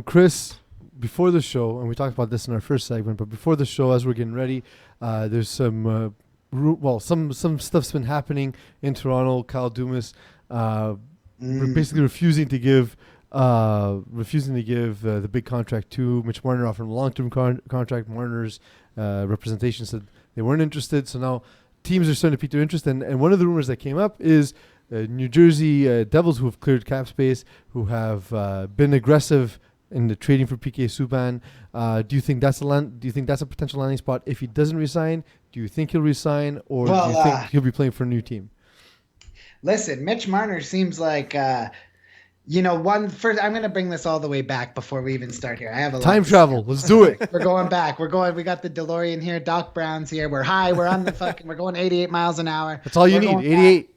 Chris, before the show, and we talked about this in our first segment, but before the show, as we're getting ready, there's some some stuff's been happening in Toronto. Kyle Doomas basically refusing to give the big contract to Mitch Marner, offering a long-term contract. Marner's representation said they weren't interested, so now teams are starting to pique their interest. And one of the rumors that came up is New Jersey Devils, who have cleared cap space, who have been aggressive in the trading for PK Subban. Do you think that's a potential landing spot if he doesn't resign? Do you think he'll resign, or do you think he'll be playing for a new team? Listen, Mitch Marner seems like, first, I'm going to bring this all the way back before we even start here. I have a time travel. Let's do it. We're going back. We got the DeLorean here. Doc Brown's here. We're high. We're on we're going 88 miles an hour. That's all you need. 88.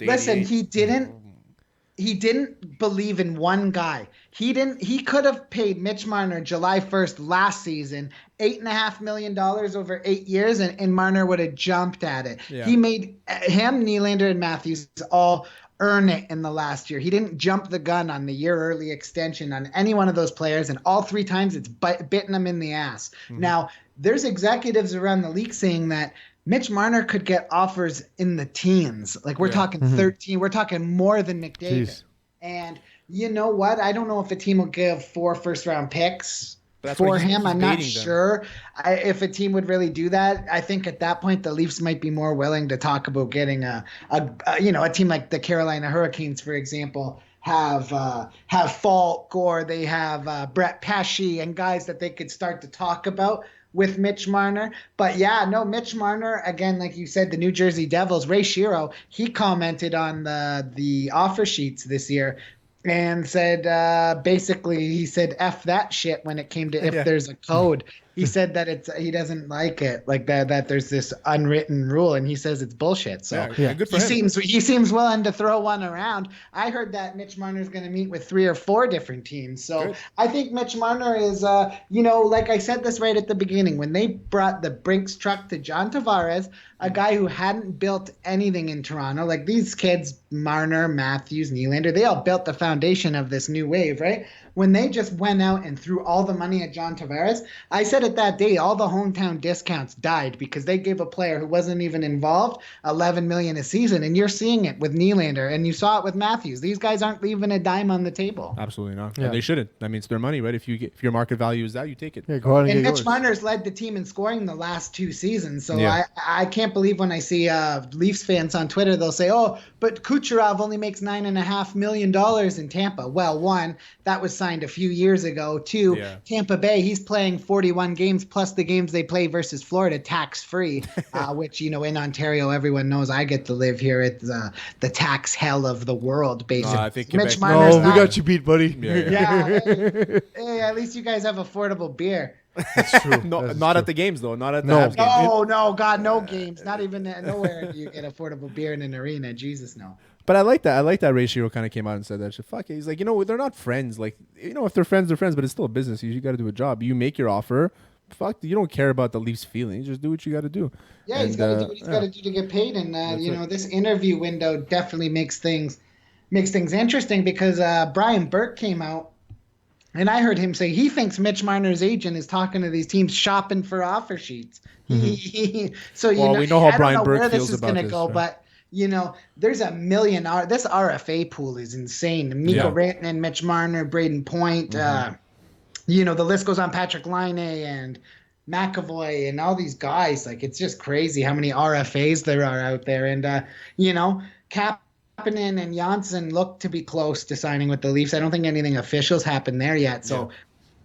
Listen, he didn't believe in one guy. He could have paid Mitch Marner July 1st last season $8.5 million over 8 years, and Marner would have jumped at it. Yeah. He made him, Nylander, and Matthews all earn it in the last year. He didn't jump the gun on the year early extension on any one of those players, and all 3 times it's bitten him in the ass. Mm-hmm. Now, there's executives around the league saying that Mitch Marner could get offers in the teens. We're talking 13. We're talking more than McDavid. Jeez. And you know what? I don't know if a team will give 4 first-round picks for him. I'm not sure if a team would really do that. I think at that point the Leafs might be more willing to talk about getting a team like the Carolina Hurricanes, for example, have Falk, or they have Brett Pesce and guys that they could start to talk about with Mitch Marner. But Mitch Marner, again, like you said, the New Jersey Devils, Ray Shero, he commented on the offer sheets this year and said, basically, he said, F that shit when it came to if there's a code. He said that he doesn't like it, like that there's this unwritten rule, and he says it's bullshit. So good for him. He seems willing to throw one around. I heard that Mitch Marner is going to meet with 3 or 4 different teams. So I think Mitch Marner is, like I said this right at the beginning, when they brought the Brinks truck to John Tavares, a guy who hadn't built anything in Toronto, like these kids, Marner, Matthews, Nylander, they all built the foundation of this new wave, right? When they just went out and threw all the money at John Tavares, I said it that day, all the hometown discounts died because they gave a player who wasn't even involved $11 million a season, and you're seeing it with Nylander, and you saw it with Matthews. These guys aren't leaving a dime on the table. Absolutely not. Yeah. And they shouldn't. I mean, it's their money, right? If your market value is that, you take it. Yeah, go ahead and Mitch Marner's led the team in scoring the last 2 seasons, so I can't believe when I see Leafs fans on Twitter, they'll say, "Oh, but Kucherov only makes $9.5 million in Tampa." Well, 1, that was signed a few years ago. 2, Tampa Bay, he's playing 41 games plus the games they play versus Florida tax-free, which, in Ontario, everyone knows I get to live here. It's the tax hell of the world, basically. I think Mitch Marner's we got you beat, buddy. Hey, at least you guys have affordable beer. That's true. Not at the games, though. Not at the Habs games. No, God, no games. Not even nowhere do you get affordable beer in an arena. Jesus, no. But I like that. I like that Ray Shero kind of came out and said that shit. Fuck it. He's like, they're not friends. Like, if they're friends, they're friends. But it's still a business. You got to do a job. You make your offer. Fuck, you don't care about the Leafs' feelings. Just do what you got to do. Yeah, he's got to do what he's got to do to get paid. And this interview window definitely makes things interesting because Brian Burke came out. And I heard him say he thinks Mitch Marner's agent is talking to these teams shopping for offer sheets. We know how Brian Burke feels about this. But there's a million. This RFA pool is insane. Mikko Rantanen, Mitch Marner, Braden Point. The list goes on. Patrick Laine and McAvoy and all these guys. Like, it's just crazy how many RFAs there are out there. And Kapanen and Janssen look to be close to signing with the Leafs. I don't think anything official's happened there yet. So,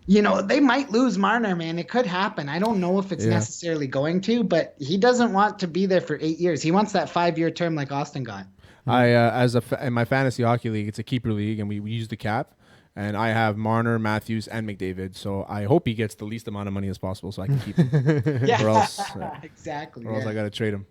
they might lose Marner, man. It could happen. I don't know if it's necessarily going to, but he doesn't want to be there for 8 years. He wants that 5-year term like Austin got. In my fantasy hockey league, it's a keeper league, and we use the cap. And I have Marner, Matthews, and McDavid. So I hope he gets the least amount of money as possible so I can keep him. Yeah, or else, exactly. Or else I got to trade him.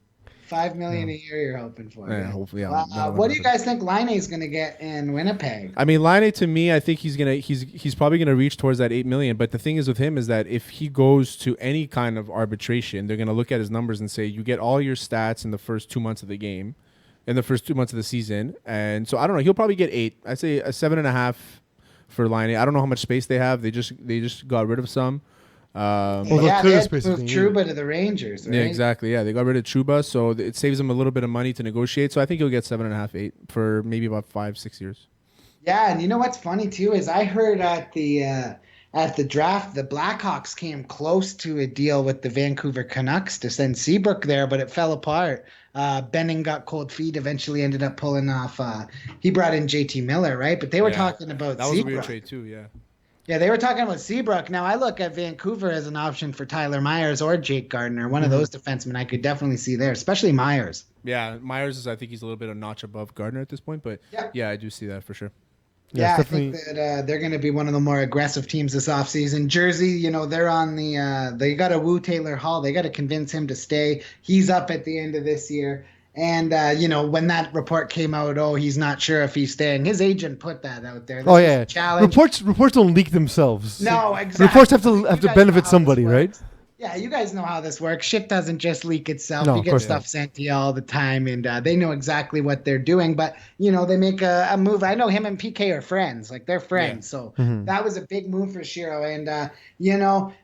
$5 million a year you're hoping for. Yeah, hopefully. What do you guys think Laine's going to get in Winnipeg? I mean, Laine, to me, I think he's probably gonna reach towards that $8 million. But the thing is with him is that if he goes to any kind of arbitration, they're gonna look at his numbers and say you get all your stats in the first 2 months of the game, in the first 2 months of the season. And so I don't know. He'll probably get 8. I'd say a 7.5 for Laine. I don't know how much space they have. They just got rid of some. They moved Trouba to the Rangers, right? Yeah, exactly. Yeah, they got rid of Trouba, so it saves them a little bit of money to negotiate. So I think he'll get 7.5, 8 for maybe about 5-6 years. Yeah, and you know what's funny too is I heard at the draft the Blackhawks came close to a deal with the Vancouver Canucks to send Seabrook there, but it fell apart. Benning got cold feet, eventually ended up pulling off. He brought in JT Miller, right? But they were talking about that was Seabrook. a weird trade too. Yeah. Yeah, they were talking about Seabrook. Now, I look at Vancouver as an option for Tyler Myers or Jake Gardiner. One of those defensemen I could definitely see there, especially Myers. Yeah, Myers I think he's a little bit a notch above Gardiner at this point, but yeah I do see that for sure. Yeah, I think that they're going to be one of the more aggressive teams this offseason. Jersey, they're on they got to woo Taylor Hall. They got to convince him to stay. He's up at the end of this year. And, when that report came out, he's not sure if he's staying. His agent put that out there. This challenge. Reports don't leak themselves. No, exactly. Reports have to benefit somebody, right? Yeah, you guys know how this works. Shit doesn't just leak itself. You get stuff sent to you all the time, and they know exactly what they're doing. But, they make a move. I know him and PK are friends. Like, they're friends. So that was a big move for Shero. And,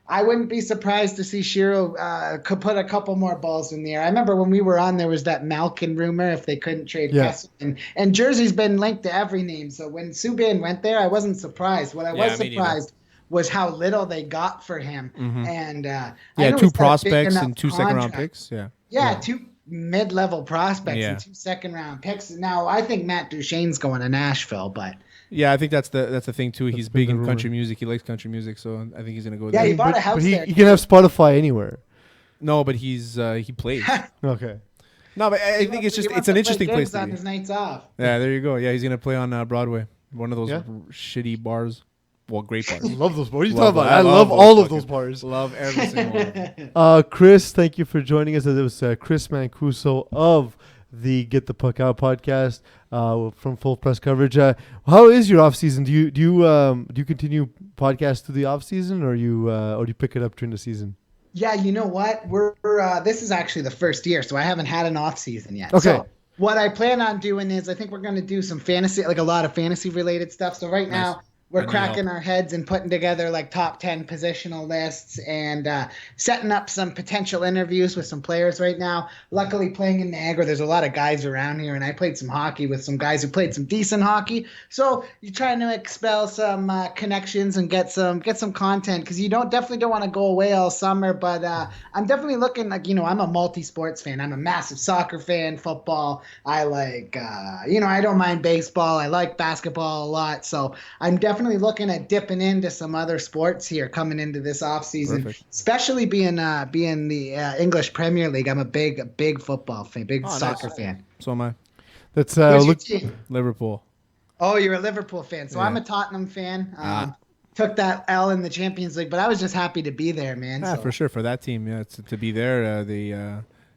I wouldn't be surprised to see Shero could put a couple more balls in the air. I remember when we were on, there was that Malkin rumor if they couldn't trade Kessel. And Jersey's been linked to every name. So when Subban went there, I wasn't surprised. What I was surprised was how little they got for him. And I Yeah, know 2 he's got a big prospects enough and 2 second-round contract. picks. Yeah. Yeah, 2 mid-level prospects Yeah. and 2 second-round picks. Now, I think Matt Duchene's going to Nashville, but Yeah, I think that's the thing too. He's big been in the country music. He likes country music, so I think he's gonna go yeah, there. he bought a house But he there. can have Spotify anywhere. No, but he plays. Okay. No, but I think it's an interesting place to on be. his nights off. Yeah, there you go. Yeah, he's gonna play on Broadway, one of those Yeah. shitty bars. Well, great bars. Love those bars. What are you Love talking about? them. I love those all of fucking- those bars. Love every single one. Of them. Chris, thank you for joining us. It was Chris Mancuso of the Get the Puck Out podcast from Full Press Coverage. How is your off season? Do you continue podcasts through the off season, or do you pick it up during the season? Yeah, you know what? We're this is actually the first year, so I haven't had an off season yet. Okay. So what I plan on doing is I think we're going to do some fantasy, like a lot of fantasy related stuff. So right now we're cracking our heads and putting together like top 10 positional lists and setting up some potential interviews with some players right now. Luckily, playing in Niagara, there's a lot of guys around here, and I played some hockey with some guys who played some decent hockey. So you're trying to expel some connections and get some content because you definitely don't want to go away all summer. But I'm definitely looking like, I'm a multi-sports fan. I'm a massive soccer fan, football. I like, I don't mind baseball. I like basketball a lot. So I'm definitely looking at dipping into some other sports here coming into this off season, especially being the English Premier League. I'm a big football fan, soccer fan. So am I. That's Who's your team? Liverpool. Oh, you're a Liverpool fan. So I'm a Tottenham fan. Took that L in the Champions League, but I was just happy to be there, man. Yeah, so. for sure. For that team, yeah, to be there,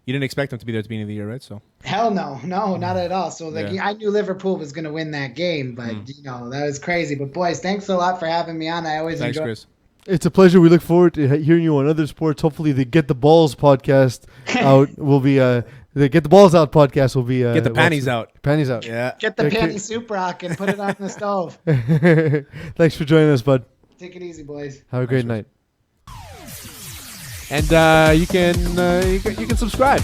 you didn't expect them to be there at the beginning of the year, right? So Hell no, not at all. So I knew Liverpool was going to win that game, but that was crazy. But boys, thanks a lot for having me on. I always thanks, enjoy. Chris. It's a pleasure. We look forward to hearing you on other sports. Hopefully, the Get the Balls podcast out will be the Get the Balls Out podcast will be Get the panties out. Panties out. Yeah. Get the panty soup rock and put it on the stove. Thanks for joining us, bud. Take it easy, boys. Have a great night. And you can subscribe.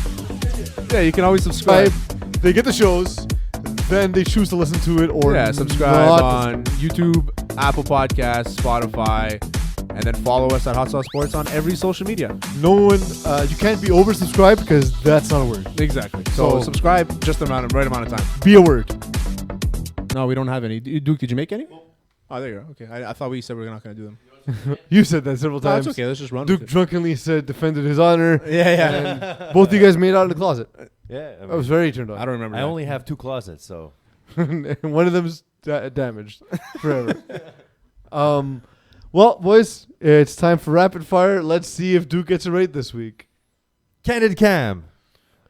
Yeah, you can always subscribe. They get the shows, then they choose to listen to it or subscribe not. on YouTube, Apple Podcasts, Spotify, and then follow us at Hot Sauce Sports on every social media. No one, you can't be oversubscribed because that's not a word. Exactly. So subscribe just the right amount of time. Be a word. No, we don't have any. Duke, did you make any? Oh, there you go. Okay, I thought we said we were not going to do them. You said that several times. That's okay. Let's just run. Duke drunkenly defended his honor. Yeah. And both of you guys made out in the closet. Yeah, I was very turned on. I don't remember. I only have 2 closets, so one of them's damaged forever. Well, boys, it's time for rapid fire. Let's see if Duke gets it right this week. Candid Cam.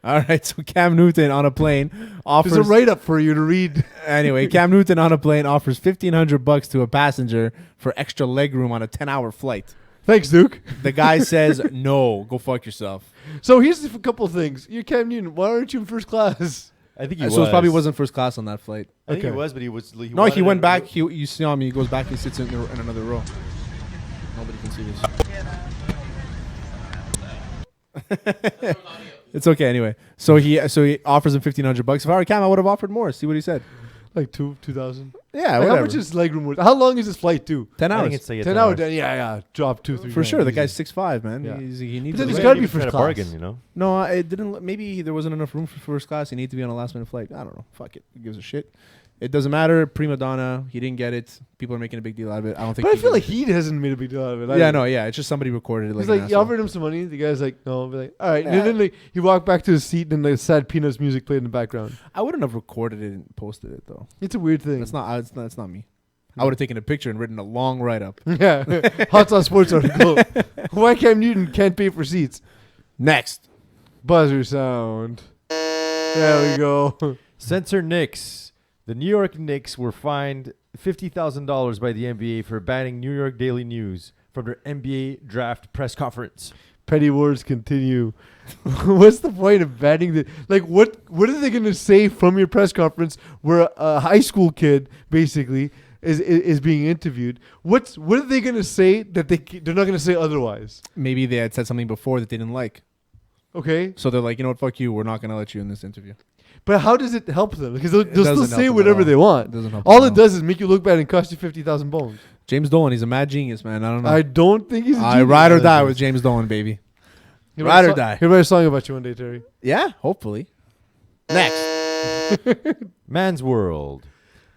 All right, so Cam Newton on a plane offers. There's a write-up for you to read. Anyway, Cam Newton on a plane offers $1,500 to a passenger for extra legroom on a 10-hour flight. Thanks, Duke. The guy says, no, go fuck yourself. So here's a couple things. You're Cam Newton. Why aren't you in first class? I think he was. So it probably wasn't first class on that flight. I think he was, but he was. No, he went back. You see him. He goes back. He sits in another row. Nobody can see this. It's okay anyway. So he offers him $1,500. If I were Cam, I would have offered more. See what he said. Like 2,000. Yeah, like whatever. how much is legroom worth? How long is this flight to? 10 hours. I think it's like 10 hours. Yeah. Drop 2-3 For sure. The easy. guy's 6'5", man. Yeah. He needs. But then to there's be- got to be first class. bargain, you know. No, it didn't. Maybe there wasn't enough room for first class. He needed to be on a last minute flight. I don't know. Fuck it. Who gives a shit? It doesn't matter. Prima donna. He didn't get it. People are making a big deal out of it. I don't think. But I feel like he hasn't made a big deal out of it. Yeah, no, yeah. It's just somebody recorded it. He's Like, like, you offered him some money. The guy's like, no. Be like, all right. And then he walked back to his seat, and the sad Peanuts music played in the background. I wouldn't have recorded it and posted it though. It's a weird thing. It's not me. I would have taken a picture and written a long write up. Yeah, Hot Sauce Sports article. Why Cam Newton can't pay for seats? Next, buzzer sound. There we go. Censor Knicks. The New York Knicks were fined $50,000 by the NBA for banning New York Daily News from their NBA draft press conference. Petty wars continue. What's the point of banning the what are they gonna say from your press conference where a high school kid basically is being interviewed? What are they gonna say that they're not gonna say otherwise? maybe they had said something before that they didn't like. Okay, So they're like, you know what, fuck you. We're not gonna let you in this interview. but how does it help them? Because they'll still doesn't say help them whatever at they all. want. It doesn't help All them it at all. does is make you look bad and cost you 50,000 bones. James Dolan, he's a mad genius, man. I don't know. I don't think he's a I genius. ride or die with James Dolan, baby. Ride or die. He'll write a song about you one day, Terry. Yeah, hopefully. Next. Man's World.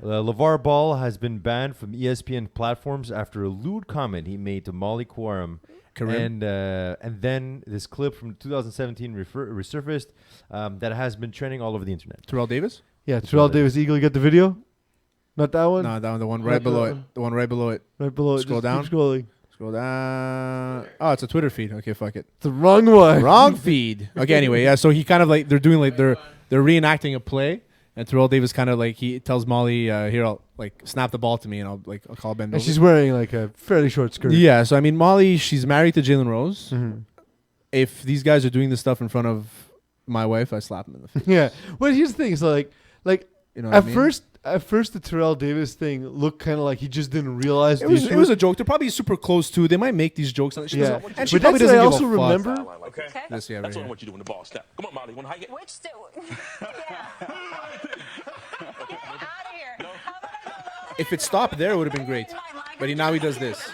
LeVar Ball has been banned from ESPN platforms after a lewd comment he made to Molly Quorum. And then this clip from 2017 resurfaced that has been trending all over the internet. Terrell Davis? Yeah, Terrell Davis Eagle. You got the video? Not that one? No, that one. The one right below it. The one right below it. Right below it. Scroll Just down. Keep scrolling. Scroll down. Oh, it's a Twitter feed. Okay, fuck it. It's the wrong one. Wrong feed. Okay, anyway, yeah. So he kind of like they're reenacting a play, and Terrell Davis kind of like he tells Molly, "Here, I'll like snap the ball to me, and I'll call bend And over." she's wearing like a fairly short skirt. Yeah. So I mean, Molly, she's married to Jalen Rose. Mhm. If these guys are doing this stuff in front of my wife, I slap them in the face. Yeah. Well, here's the thing. So like You know what I mean? At first, the Terrell Davis thing looked kind of like he just didn't realize It was a joke. They're probably super close too. They might make these jokes. And she Yeah. doesn't, and she But probably that's doesn't what I give also a fuck. remember. Okay. This, yeah, That's right what I here. want you to do when the ball step. Come on, Molly. You want to hike it? Which Get out of here. If it stopped there, it would have been great. But now he does this.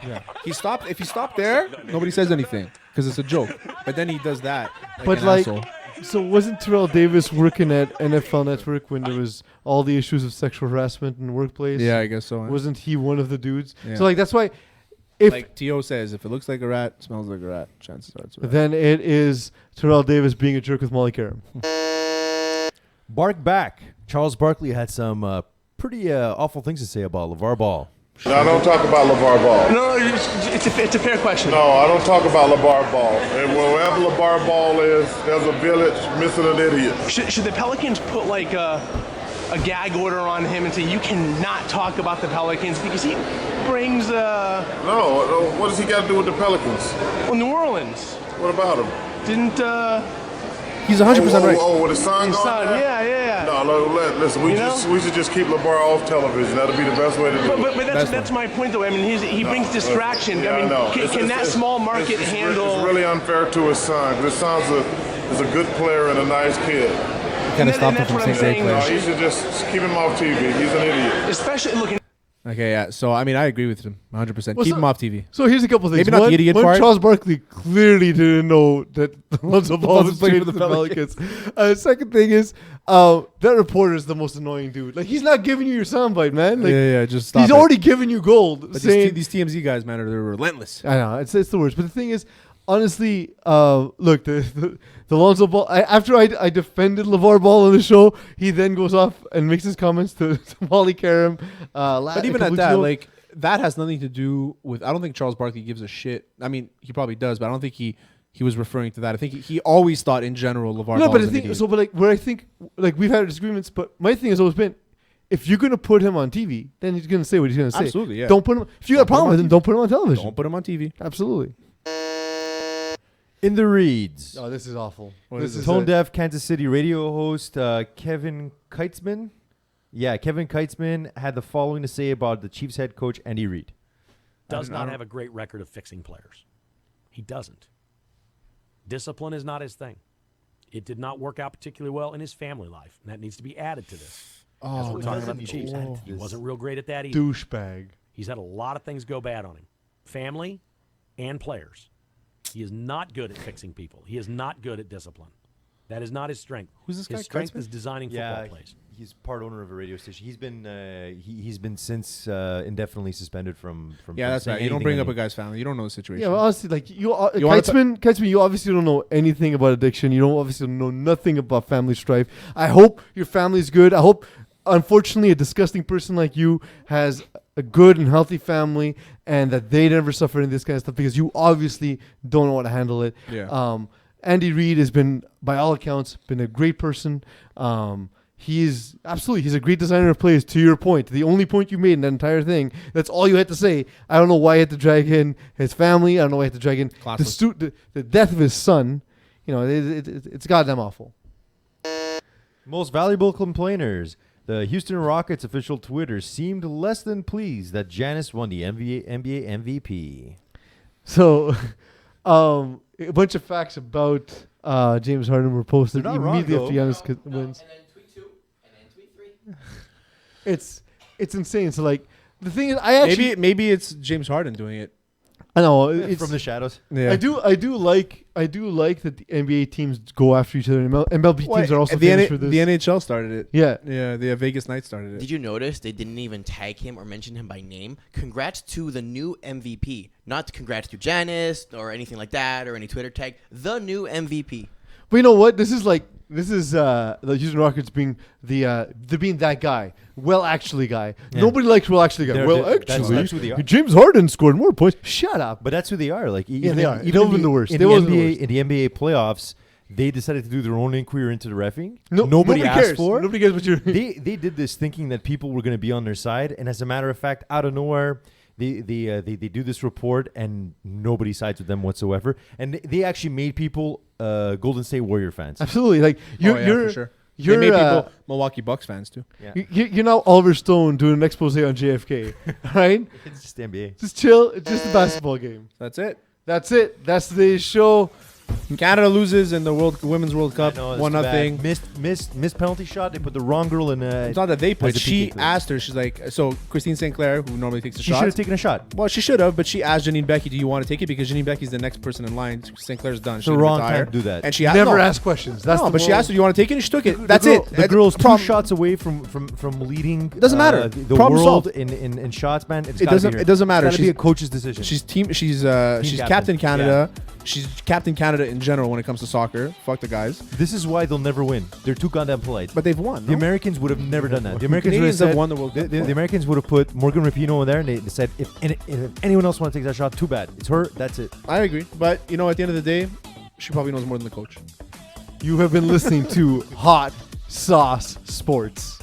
Yeah. He stopped. If he stopped there, nobody says anything because it's a joke. But then he does that. But an like, asshole. so wasn't Terrell Davis working at NFL Network when there was all the issues of sexual harassment in the workplace? Yeah, I guess so. Wasn't he one of the dudes? Yeah. So like that's why, if like T.O. says, if it looks like a rat, smells like a rat, chances are it's a rat. then it is Terrell Davis being a jerk with Molly Karam. Bark back. Charles Barkley had some pretty awful things to say about LeVar Ball. No, don't talk about LeVar Ball. No, it's a fair question. No, I don't talk about LeVar Ball. And wherever LeVar Ball is, there's a village missing an idiot. Should the Pelicans put like a gag order on him and say you cannot talk about the Pelicans because he brings No, what does he got to do with the Pelicans? Well, New Orleans. What about him? Didn't He's 100% right. Oh, with his son His going son, there? yeah. No, listen, we should just keep LeVar off television. That'll be the best way to do it. But that's my point, though. I mean, he brings distraction. Yeah, I mean, know. Can that small market handle? It's really unfair to his son. His son's is a good player and a nice kid. Kind of stopped him from saying great No, players. you should just keep him off TV. He's an idiot. Especially looking. Okay, yeah. So I mean, I agree with him 100%. Well, Keep so- him off TV. So here's a couple things. Maybe not One, the idiot one, part. Charles Barkley clearly didn't know that Lonzo Ball was playing playing for the Pelicans. Second thing is, that reporter is the most annoying dude. Like he's not giving you your soundbite, man. Like, yeah. Just stop. he's already giving you gold. But saying, these TMZ guys, man, they're relentless. I know it's the worst. But the thing is, honestly, look, the Lonzo Ball. After I defended LeVar Ball on the show, he then goes off and makes his comments to Molly Karam. But even at that, like that has nothing to do with. I don't think Charles Barkley gives a shit. I mean, he probably does, but I don't think he was referring to that. I think he always thought in general LeVar no, Ball but is I an think idiot. so. But like where I think like we've had disagreements, but my thing has always been, if you're gonna put him on TV, then he's gonna say what he's gonna say. Absolutely, yeah. Don't put him. If you got a problem with him, don't put him on television. Don't put him on TV. Absolutely. In the reads. Oh, this is awful. This is tone-deaf Kansas City radio host Kevin Keitzman. Yeah, Kevin Keitzman had the following to say about the Chiefs head coach Andy Reid. Does not have a great record of fixing players. He doesn't. Discipline is not his thing. It did not work out particularly well in his family life, and that needs to be added to this. As we're talking about the Chiefs. He wasn't real great at that either. Douchebag. He's had a lot of things go bad on him. Family and players. He is not good at fixing people. He is not good at discipline. That is not his strength. Who's this guy? His strength Kreitzman? is designing football plays. He's part owner of a radio station. He's been he's been since indefinitely suspended from. Yeah, that's right. You don't bring up a guy's family. You don't know the situation. Yeah, well, honestly, like You wanna Keitzman, you obviously don't know anything about addiction. You don't obviously know nothing about family strife. I hope your family's good. I hope, unfortunately, a disgusting person like you has a good and healthy family, and that they never suffer in this kind of stuff because you obviously don't know how to handle it. Yeah. Andy Reid has been, by all accounts, been a great person. He's a great designer of plays. To your point, the only point you made in that entire thing, that's all you had to say. I don't know why you had to drag in his family. I don't know why you had to drag in the death of his son. You know, it's goddamn awful. Most valuable complainers. The Houston Rockets official Twitter seemed less than pleased that Giannis won the NBA MVP. So, a bunch of facts about James Harden were posted They're not wrong, immediately after though. Giannis wins. It's insane. So like The thing is, I actually maybe it's James Harden doing it. I know it's from the shadows. Yeah. I do like that the NBA teams go after each other. And MLB teams are also famous for this. The NHL started it. Yeah. The Vegas Knights started it. Did you notice they didn't even tag him or mention him by name? Congrats to the new MVP. Not congrats to Janice or anything like that or any Twitter tag. The new MVP. But you know what? This is the Houston Rockets being being that guy. Well, actually, guy. Yeah. Nobody likes well, actually, guy. That's who they are. James Harden scored more points. Shut up. But that's who they are. Like, Yeah, they are. Even They've been the worst. In They the wasn't the NBA, worst. in the NBA playoffs, they decided to do their own inquiry into the reffing. Nobody asked cares. for. Nobody cares what you're. They did this thinking that people were going to be on their side, and as a matter of fact, out of nowhere, they do this report, and nobody sides with them whatsoever. And they actually made people Golden State Warrior fans. Absolutely, like for sure. They made people Milwaukee Bucks fans too. Yeah. You're now Oliver Stone doing an expose on JFK, right? It's just the NBA. Just chill. It's just a basketball game. That's it. That's it. That's today's show. Canada loses in the Women's World Cup. 1-0. Missed penalty shot. They put the wrong girl in. It's not that they put. as a She PK, please. asked her. She's like, so Christine St. Clair, who normally takes the She shot. should have taken a shot. Well, she should have, but she asked Janine Becky, "Do you want to take it?" Because Janine Becky's the next person in line. St. Clair's done. It's the wrong time to do that. And she asked, Never ask questions. That's no, the but she rule. asked her, "Do you want to take it?" And she took it. That's it. The girl's two shots away from leading. It doesn't matter. The Problem world solved. in shots, man. It doesn't matter. It's got to be a coach's decision. She's She's captain. Captain Canada. She's Captain Canada in general when it comes to soccer. Fuck the guys. This is why they'll never win. They're too goddamn polite. But they've won. The Americans would have never done that. The Americans would Canadians have have said, won the World Cup. The Americans would have put Morgan Rapinoe in there, and they said, if anyone else wants to take that shot, too bad. It's her. That's it. I agree. But, at the end of the day, she probably knows more than the coach. You have been listening to Hot Sauce Sports.